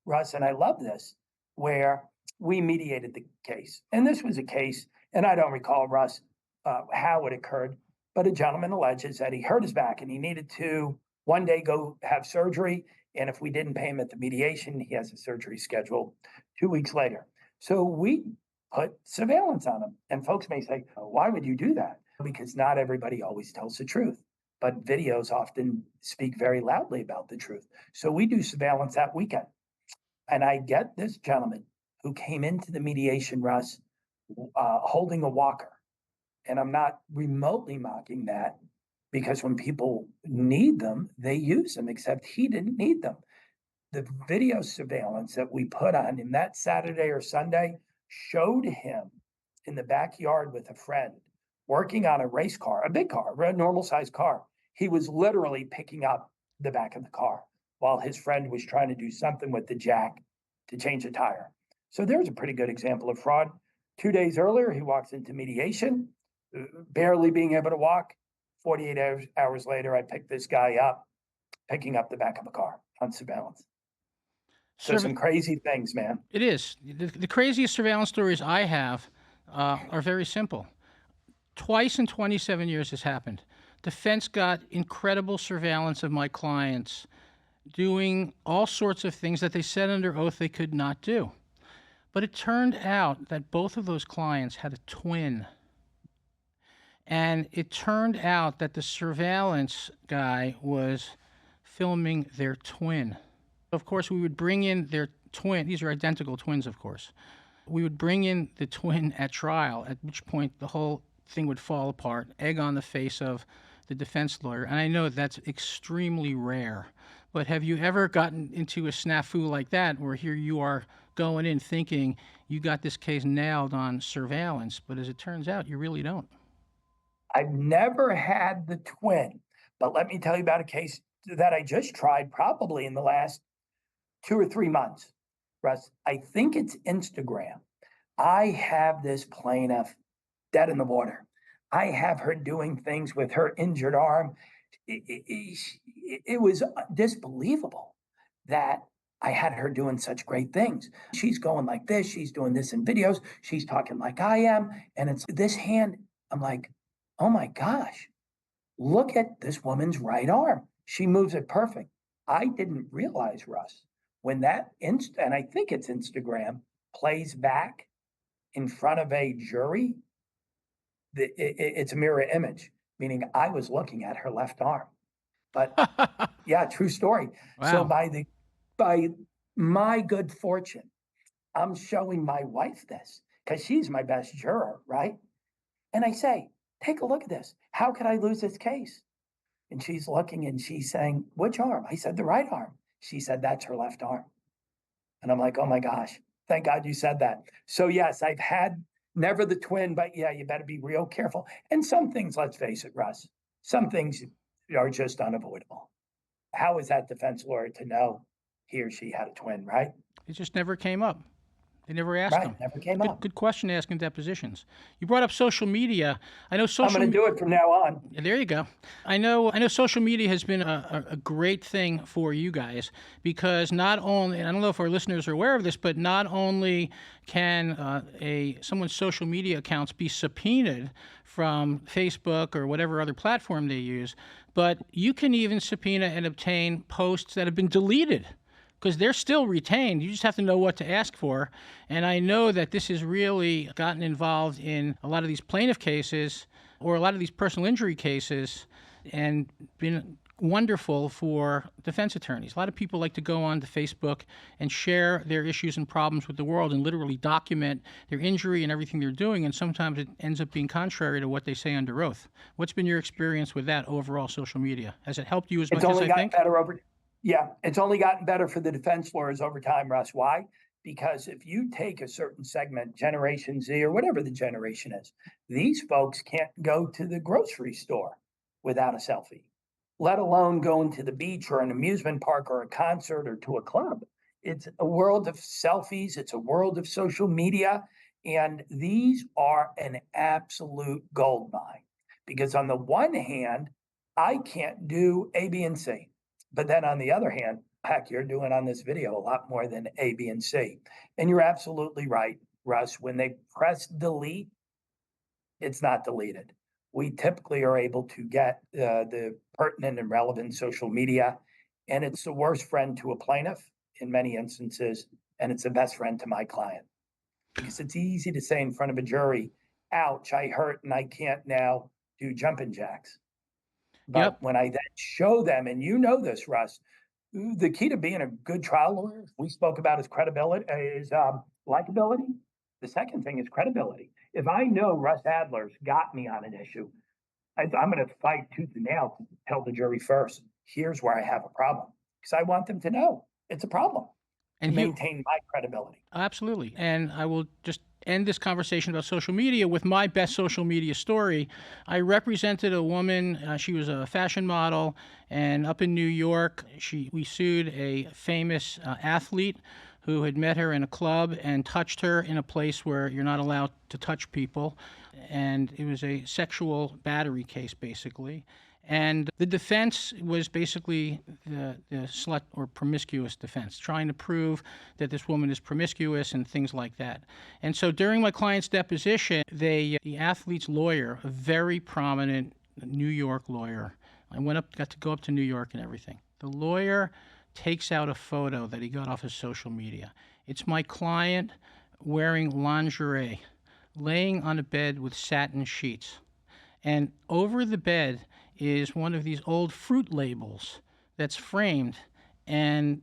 Russ, and I love this, where we mediated the case. And this was a case, and I don't recall, Russ, how it occurred, but a gentleman alleges that he hurt his back and he needed to one day go have surgery. And if we didn't pay him at the mediation, he has a surgery scheduled 2 weeks later. So we put surveillance on him. And folks may say, why would you do that? Because not everybody always tells the truth, but videos often speak very loudly about the truth. So we do surveillance that weekend. And I get this gentleman who came into the mediation, Russ, holding a walker. And I'm not remotely mocking that, because when people need them, they use them, except he didn't need them. The video surveillance that we put on him that Saturday or Sunday showed him in the backyard with a friend working on a race car, a big car, a normal sized car. He was literally picking up the back of the car while his friend was trying to do something with the jack to change a tire. So there's a pretty good example of fraud. 2 days earlier, he walks into mediation, barely being able to walk. 48 hours later, I picked this guy up, picking up the back of a car on surveillance. So some crazy things, man. It is. The craziest surveillance stories I have are very simple. Twice in 27 years this happened. Defense got incredible surveillance of my clients doing all sorts of things that they said under oath they could not do. But it turned out that both of those clients had a twin. And it turned out that the surveillance guy was filming their twin. Of course, we would bring in their twin. These are identical twins, of course. We would bring in the twin at trial, at which point the whole thing would fall apart, egg on the face of the defense lawyer. And I know that's extremely rare. But have you ever gotten into a snafu like that, where here you are going in thinking you got this case nailed on surveillance, but as it turns out, you really don't. I've never had the twin, but let me tell you about a case that I just tried probably in the last 2 or 3 months. Russ, I think it's Instagram. I have this plaintiff dead in the water. I have her doing things with her injured arm. It was disbelievable that I had her doing such great things. She's going like this. She's doing this in videos. She's talking like I am. And it's this hand. I'm like, oh my gosh, look at this woman's right arm. She moves it perfect. I didn't realize, Russ, when that and I think it's Instagram plays back in front of a jury, it's a mirror image, meaning I was looking at her left arm. But yeah, true story. Wow. So by my good fortune, I'm showing my wife this because she's my best juror, right? And I say, take a look at this. How could I lose this case? And she's looking and she's saying, which arm? I said, the right arm. She said, that's her left arm. And I'm like, oh my gosh, thank God you said that. So yes, I've had never the twin, but yeah, you better be real careful. And some things, let's face it, Russ, some things are just unavoidable. How is that defense lawyer to know he or she had a twin, right? It just never came up. They never asked Right, them. never came up. Good question to ask in depositions. You brought up social media. I know I'm going to do it from now on. There you go. I know social media has been a great thing for you guys because not only, and I don't know if our listeners are aware of this, but not only can someone's social media accounts be subpoenaed from Facebook or whatever other platform they use, but you can even subpoena and obtain posts that have been deleted, because they're still retained. You just have to know what to ask for. And I know that this has really gotten involved in a lot of these plaintiff cases or a lot of these personal injury cases and been wonderful for defense attorneys. A lot of people like to go on to Facebook and share their issues and problems with the world and literally document their injury and everything they're doing, and sometimes it ends up being contrary to what they say under oath. What's been your experience with that overall social media? Has it helped you as much as I think? It's only gotten better Yeah, it's only gotten better for the defense lawyers over time, Russ. Why? Because if you take a certain segment, Generation Z or whatever the generation is, these folks can't go to the grocery store without a selfie, let alone going to the beach or an amusement park or a concert or to a club. It's a world of selfies. It's a world of social media. And these are an absolute goldmine because on the one hand, I can't do A, B, and C. But then on the other hand, heck, you're doing on this video a lot more than A, B, and C. And you're absolutely right, Russ. When they press delete, it's not deleted. We typically are able to get the pertinent and relevant social media, and it's the worst friend to a plaintiff in many instances, and it's the best friend to my client. Because it's easy to say in front of a jury, ouch, I hurt and I can't now do jumping jacks. But when I then show them, and you know this, Russ, the key to being a good trial lawyer, we spoke about is credibility, is likability. The second thing is credibility. If I know Russ Adler's got me on an issue, I'm going to fight tooth and nail to tell the jury first, here's where I have a problem. Because I want them to know it's a problem and maintain my credibility. Absolutely. And I will just end this conversation about social media with my best social media story. I represented a woman. She was a fashion model, and up in New York, we sued a famous athlete who had met her in a club and touched her in a place where you're not allowed to touch people. And it was a sexual battery case, basically. And the defense was basically the slut or promiscuous defense, trying to prove that this woman is promiscuous and things like that. And so during my client's deposition, the athlete's lawyer, a very prominent New York lawyer, got to go up to New York and everything. The lawyer takes out a photo that he got off his social media. It's my client wearing lingerie, laying on a bed with satin sheets. And over the bed is one of these old fruit labels that's framed, and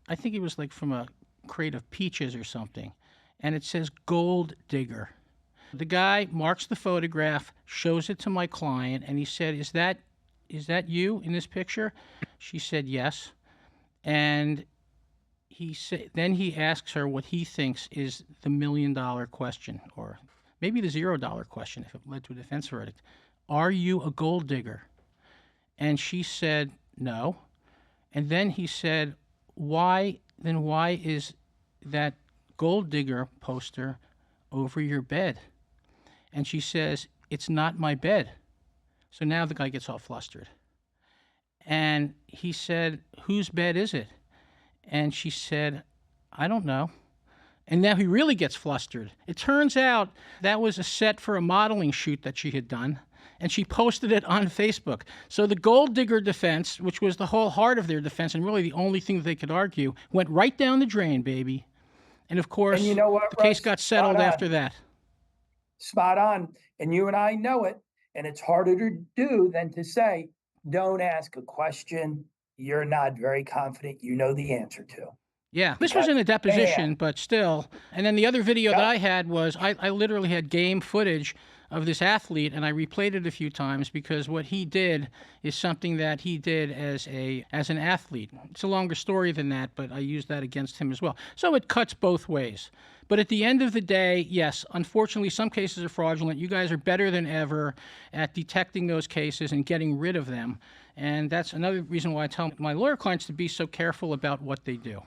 I think it was like from a crate of peaches or something, and it says Gold Digger. The guy marks the photograph, shows it to my client, and he said, is that you in this picture? She said yes. And then he asks her what he thinks is the $1 million question, or maybe the $0 question if it led to a defense verdict. Are you a gold digger? And she said no. And then he said, why is that gold digger poster over your bed? And she says, it's not my bed. So now the guy gets all flustered. And he said, whose bed is it? And she said, I don't know. And now he really gets flustered. It turns out that was a set for a modeling shoot that she had done, and she posted it on Facebook. So the gold digger defense, which was the whole heart of their defense and really the only thing that they could argue, went right down the drain, baby. And of course, And you know what, the case Russ? got settled Spot on. after that. Spot on. And you and I know it. And it's harder to do than to say, don't ask a question you're not very confident you know the answer to. Yeah, this was in a deposition, Bam. but still. And then the other video that Yep. I had was I literally had game footage of this athlete, and I replayed it a few times because what he did is something that he did as an athlete. It's a longer story than that, but I used that against him as well. So it cuts both ways. But at the end of the day, yes, unfortunately, some cases are fraudulent. You guys are better than ever at detecting those cases and getting rid of them. And that's another reason why I tell my lawyer clients to be so careful about what they do.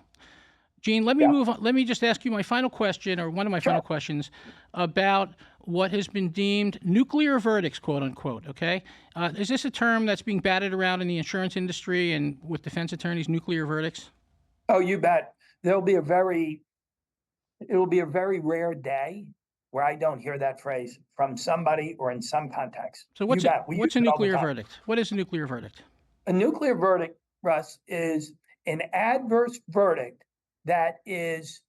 Gene, let me move on. Let me just ask you my final question, or one of my final questions, about what has been deemed nuclear verdicts, quote unquote. Okay, is this a term that's being batted around in the insurance industry and with defense attorneys? Nuclear verdicts? Oh, you bet. It will be a very rare day where I don't hear that phrase from somebody or in some context. So what's You bet. We what's use a it all the nuclear time. verdict? What is a nuclear verdict? A nuclear verdict, Russ, is an adverse verdict that is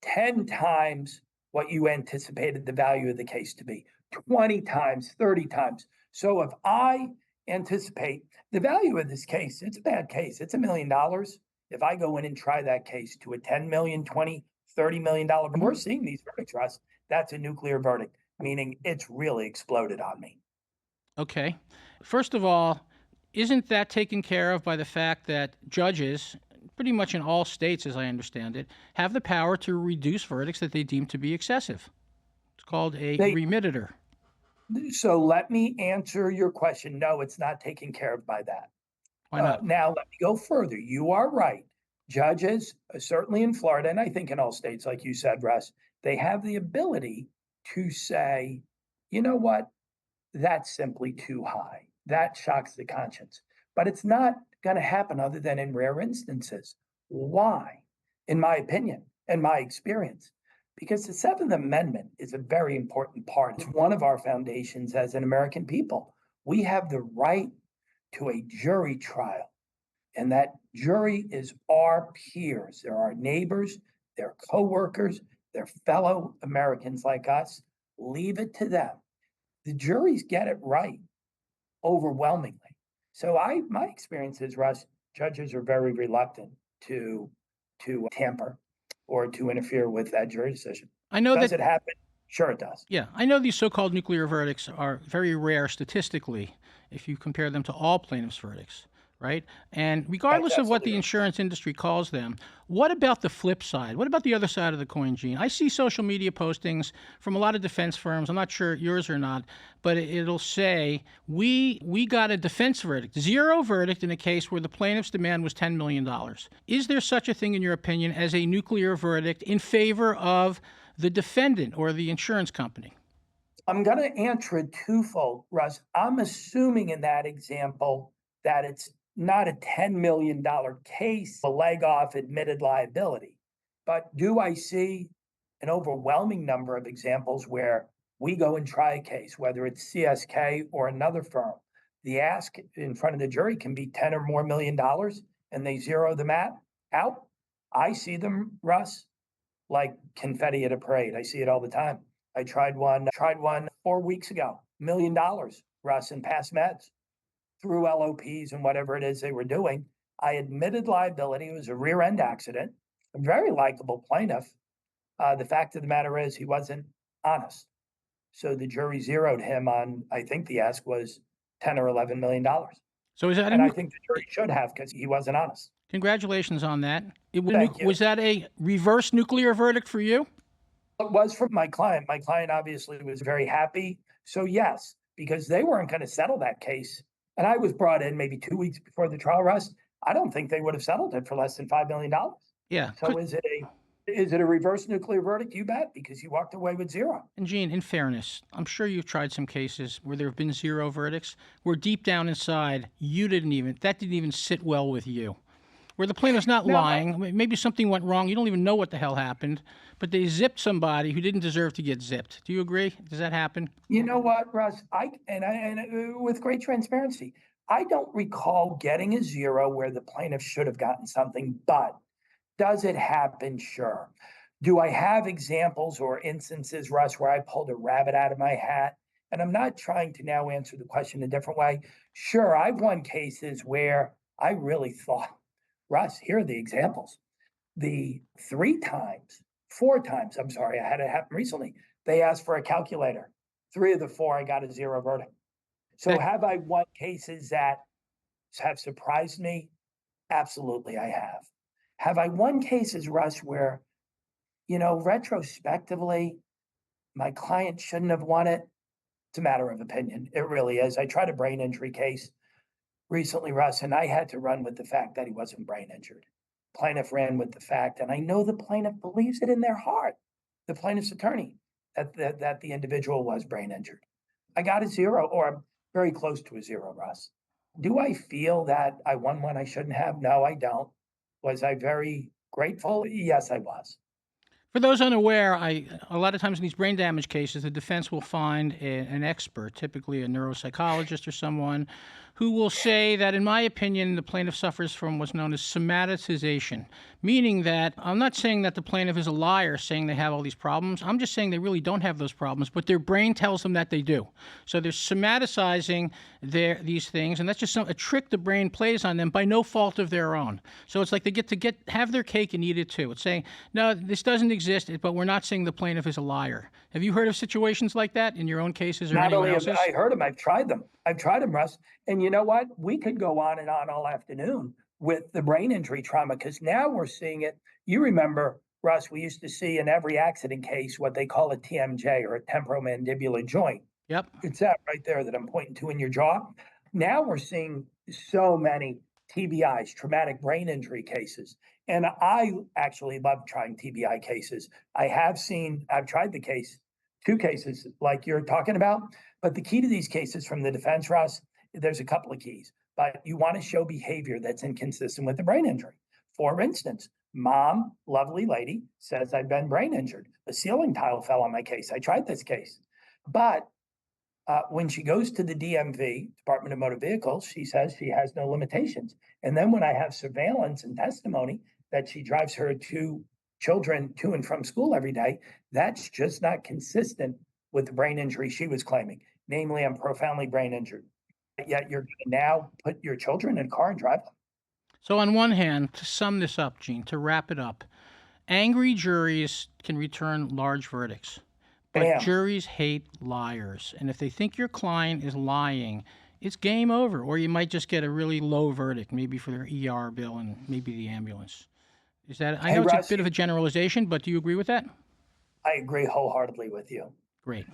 10 times what you anticipated the value of the case to be, 20 times, 30 times. So if I anticipate the value of this case, it's a bad case, it's $1 million. If I go in and try that case to a 10 million, 20, $30 million, we're seeing these verdicts, Russ, that's a nuclear verdict, meaning it's really exploded on me. Okay. First of all, isn't that taken care of by the fact that judges, pretty much in all states, as I understand it, have the power to reduce verdicts that they deem to be excessive? It's called a remittitor. So let me answer your question. No, it's not taken care of by that. Why not? Now, let me go further. You are right. Judges, certainly in Florida, and I think in all states, like you said, Russ, they have the ability to say, you know what, that's simply too high. That shocks the conscience. But it's not going to happen other than in rare instances. Why? In my opinion and my experience, because the Seventh Amendment is a very important part. It's one of our foundations as an American people. We have the right to a jury trial, and that jury is our peers. They're our neighbors, they're coworkers, they're fellow Americans like us. Leave it to them. The juries get it right overwhelmingly. So my experience is, Russ, judges are very reluctant to tamper or to interfere with that jury decision. I know Does that. it happen? Sure, it does. Yeah, I know these so-called nuclear verdicts are very rare statistically if you compare them to all plaintiffs' verdicts, right? And regardless of what the insurance industry calls them, what about the flip side? What about the other side of the coin, Gene? I see social media postings from a lot of defense firms. I'm not sure yours or not, but it'll say, we got a defense verdict, zero verdict in a case where the plaintiff's demand was $10 million. Is there such a thing, in your opinion, as a nuclear verdict in favor of the defendant or the insurance company? I'm going to answer it twofold, Russ. I'm assuming in that example that it's not a $10 million case, a leg off admitted liability. But do I see an overwhelming number of examples where we go and try a case, whether it's CSK or another firm? The ask in front of the jury can be 10 or more $million, and they zero them out. I see them, Russ, like confetti at a parade. I see it all the time. I tried one 4 weeks ago, $1 million, Russ, in past meds through LOPs and whatever it is they were doing. I admitted liability. It was a rear end accident. A very likable plaintiff. The fact of the matter is he wasn't honest. So the jury zeroed him on, I think the ask was 10 or $11 million. So is that And I think the jury should have because he wasn't honest. congratulations on that. Thank you. Was that a reverse nuclear verdict for you? It was for my client. My client obviously was very happy. So, yes, because they weren't going to settle that case. And I was brought in maybe 2 weeks before the trial, Russ. I don't think they would have settled it for less than $5 million. Yeah. So is it a reverse nuclear verdict? You bet, because you walked away with zero. And Gene, in fairness, I'm sure you've tried some cases where there have been zero verdicts, where deep down inside, that didn't even sit well with you. Where the plaintiff's not lying, maybe something went wrong, you don't even know what the hell happened, but they zipped somebody who didn't deserve to get zipped. Do you agree? Does that happen? You know what, Russ? With great transparency, I don't recall getting a zero where the plaintiff should have gotten something, but does it happen? Sure. Do I have examples or instances, Russ, where I pulled a rabbit out of my hat? And I'm not trying to now answer the question a different way. Sure, I've won cases where I really thought, Russ, here are the examples. The 4 times, I'm sorry, I had it happen recently. They asked for a calculator. 3 of the 4, I got a zero verdict. So have I won cases that have surprised me? Absolutely, I have. Have I won cases, Russ, where, retrospectively, my client shouldn't have won it? It's a matter of opinion. It really is. I tried a brain injury case recently, Russ, and I had to run with the fact that he wasn't brain injured. Plaintiff ran with the fact, and I know the plaintiff believes it in their heart, the plaintiff's attorney, that the individual was brain injured. I got a zero, or I'm very close to a zero, Russ. Do I feel that I won one I shouldn't have? No, I don't. Was I very grateful? Yes, I was. For those unaware, a lot of times in these brain damage cases, the defense will find an expert, typically a neuropsychologist or someone, who will say that, in my opinion, the plaintiff suffers from what's known as somaticization, meaning that I'm not saying that the plaintiff is a liar saying they have all these problems. I'm just saying they really don't have those problems, but their brain tells them that they do. So they're somaticizing these things, and that's just a trick the brain plays on them by no fault of their own. So it's like they get to have their cake and eat it too. It's saying, no, this doesn't exist, but we're not saying the plaintiff is a liar. Have you heard of situations like that in your own cases or anyone else's? Not only have I heard them, I've tried them. Russ. And you know what? We could go on and on all afternoon with the brain injury trauma, because now we're seeing it. You remember, Russ, we used to see in every accident case what they call a TMJ, or a temporomandibular joint. Yep. It's that right there that I'm pointing to in your jaw. Now we're seeing so many TBIs, traumatic brain injury cases. And I actually love trying TBI cases. I've tried 2 cases like you're talking about. But the key to these cases from the defense, Russ, there's a couple of keys. But you want to show behavior that's inconsistent with the brain injury. For instance, mom, lovely lady, says I've been brain injured. A ceiling tile fell on my case. I tried this case. But when she goes to the DMV, Department of Motor Vehicles, she says she has no limitations. And then when I have surveillance and testimony that she drives her 2 children to and from school every day, that's just not consistent with the brain injury she was claiming. Namely, I'm profoundly brain injured. Yet you're going to now put your children in a car and drive them. So on one hand, to sum this up, Gene, to wrap it up, angry juries can return large verdicts. But juries hate liars. And if they think your client is lying, it's game over. Or you might just get a really low verdict, maybe for their ER bill and maybe the ambulance. I know it's a bit of a generalization, but do you agree with that? I agree wholeheartedly with you. Great.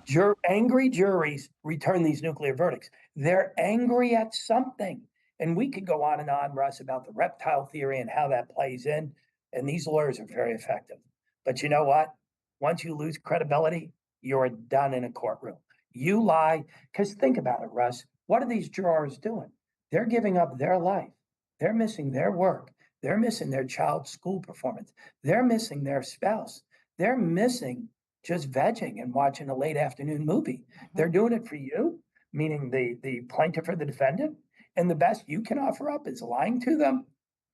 Angry juries return these nuclear verdicts. They're angry at something. And we could go on and on, Russ, about the reptile theory and how that plays in. And these lawyers are very effective. But you know what? Once you lose credibility, you're done in a courtroom. You lie, because think about it, Russ. What are these jurors doing? They're giving up their life. They're missing their work. They're missing their child's school performance. They're missing their spouse. They're missing just vegging and watching a late afternoon movie. They're doing it for you, meaning the plaintiff or the defendant. And the best you can offer up is lying to them.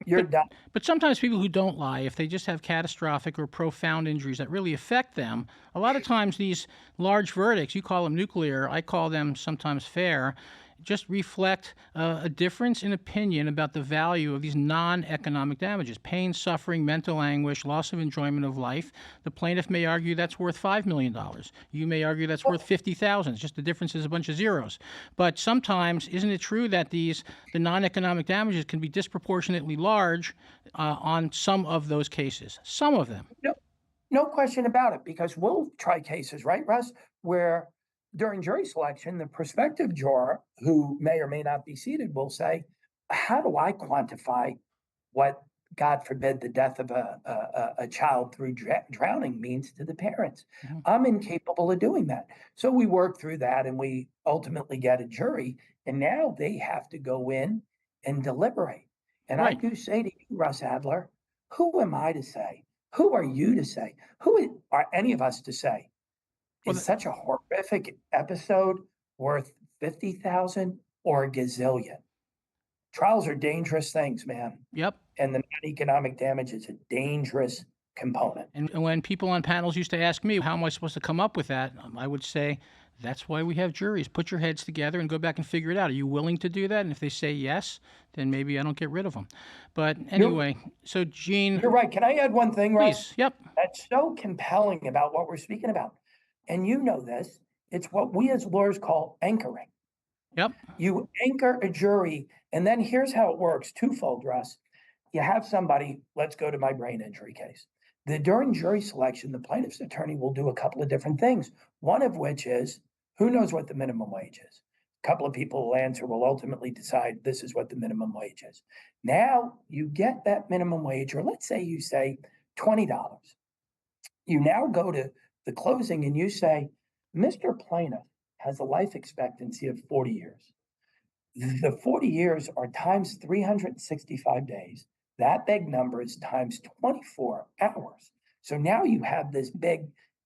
You're done. But sometimes people who don't lie, if they just have catastrophic or profound injuries that really affect them, a lot of times these large verdicts, you call them nuclear, I call them sometimes fair, just reflect a difference in opinion about the value of these non-economic damages: pain, suffering, mental anguish, loss of enjoyment of life. The plaintiff may argue that's worth $5 million. You may argue that's worth 50,000. It's just the difference is a bunch of zeros. But sometimes, isn't it true that the non-economic damages can be disproportionately large on some of those cases? Some of them. No question about it, because we'll try cases, right, Russ, where during jury selection, the prospective juror, who may or may not be seated, will say, how do I quantify what, God forbid, the death of a child through drowning means to the parents? Mhm. I'm incapable of doing that. So we work through that and we ultimately get a jury. And now they have to go in and deliberate. And I Right. do say to you, Russ Adler, who am I to say? Who are you to say? Who are any of us to say? Well, Is such a horrific episode worth 50,000 or a gazillion? Trials are dangerous things, man. yep. And the non-economic damage is a dangerous component. And when people on panels used to ask me, how am I supposed to come up with that? I would say, that's why we have juries. Put your heads together and go back and figure it out. Are you willing to do that? And if they say yes, then maybe I don't get rid of them. But anyway, so Gene. You're right. Can I add one thing, Russ? Please. Yep. That's so compelling about what we're speaking about. And you know this. It's what we as lawyers call anchoring. Yep. You anchor a jury, and then here's how it works twofold, Russ. You have somebody, let's go to my brain injury case. During jury selection, the plaintiff's attorney will do a couple of different things, one of which is, who knows what the minimum wage is? A couple of people will answer, will ultimately decide this is what the minimum wage is. Now you get that minimum wage, or let's say you say $20. You now go to the closing and you say, Mr. Plaintiff has a life expectancy of 40 years. The 40 years are times 365 days. That big number is times 24 hours. So now you have this big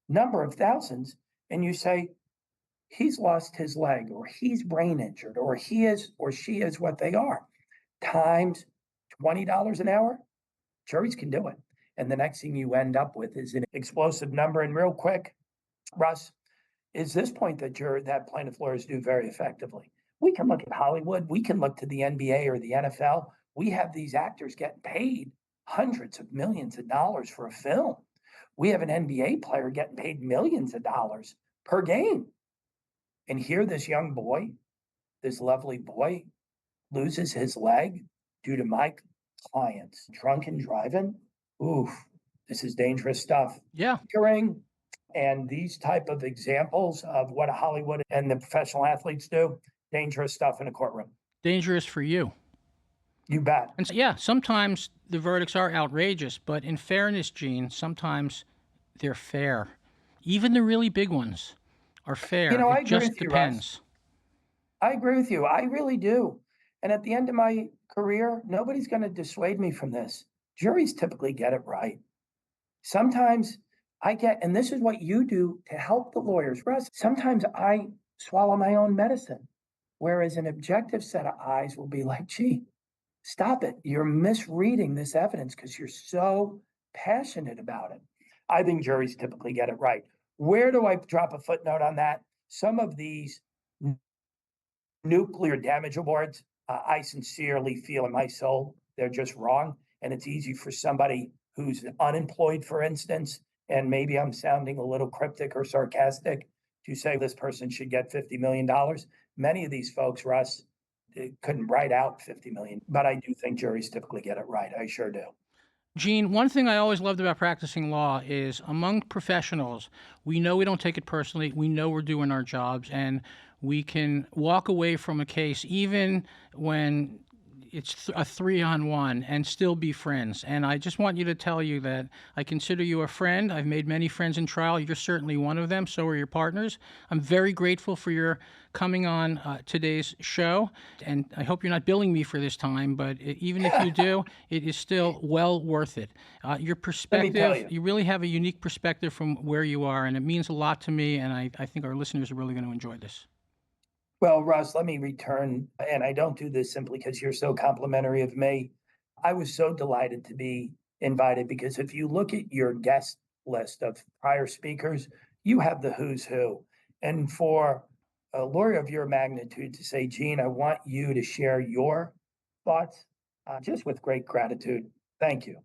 number of thousands, and you say, he's lost his leg, or he's brain injured, or he is or she is what they are, times $20 an hour. Juries can do it. And the next thing you end up with is an explosive number. And real quick, Russ, is this point that plaintiff lawyers do very effectively. We can look at Hollywood. We can look to the NBA or the NFL. We have these actors getting paid hundreds of millions of dollars for a film. We have an NBA player getting paid millions of dollars per game. And here this young boy, this lovely boy, loses his leg due to my client's drunken driving. Oof, this is dangerous stuff. Yeah. And these type of examples of what Hollywood and the professional athletes do, dangerous stuff in a courtroom. Dangerous for you. You bet. And yeah, sometimes the verdicts are outrageous, but in fairness, Gene, sometimes they're fair. Even the really big ones are fair. You know, I It agree just with you, depends. Russ. I agree with you. I really do. And at the end of my career, nobody's going to dissuade me from this. Juries typically get it right. Sometimes and this is what you do to help the lawyers, Russ. Sometimes I swallow my own medicine, whereas an objective set of eyes will be like, gee, stop it. You're misreading this evidence because you're so passionate about it. I think juries typically get it right. Where do I drop a footnote on that? Some of these nuclear damage awards, I sincerely feel in my soul, they're just wrong. And it's easy for somebody who's unemployed, for instance, and maybe I'm sounding a little cryptic or sarcastic to say this person should get $50 million. Many of these folks, Russ, couldn't write out $50 million, but I do think juries typically get it right. I sure do. Gene, one thing I always loved about practicing law is among professionals, we know we don't take it personally. We know we're doing our jobs, and we can walk away from a case even when it's a 3-on-1 and still be friends. And I just want you to tell you that I consider you a friend. I've made many friends in trial. You're certainly one of them. So are your partners. I'm very grateful for your coming on today's show. And I hope you're not billing me for this time, but even if you do, it is still well worth it. Your perspective, you really have a unique perspective from where you are, and it means a lot to me. And I think our listeners are really going to enjoy this. Well, Russ, let me return, and I don't do this simply because you're so complimentary of me. I was so delighted to be invited because if you look at your guest list of prior speakers, you have the who's who. And for a lawyer of your magnitude to say, Gene, I want you to share your thoughts, just with great gratitude. Thank you.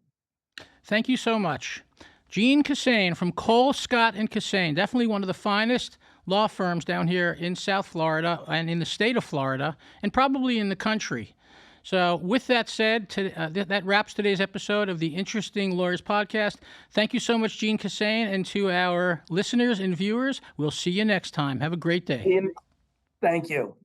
Thank you so much. Gene Kissane from Cole, Scott, and Kissane, definitely one of the finest law firms down here in South Florida and in the state of Florida, and probably in the country. So with that said, that wraps today's episode of the Interesting Lawyers Podcast. Thank you so much, Gene Kissane, and to our listeners and viewers, we'll see you next time. Have a great day. Thank you.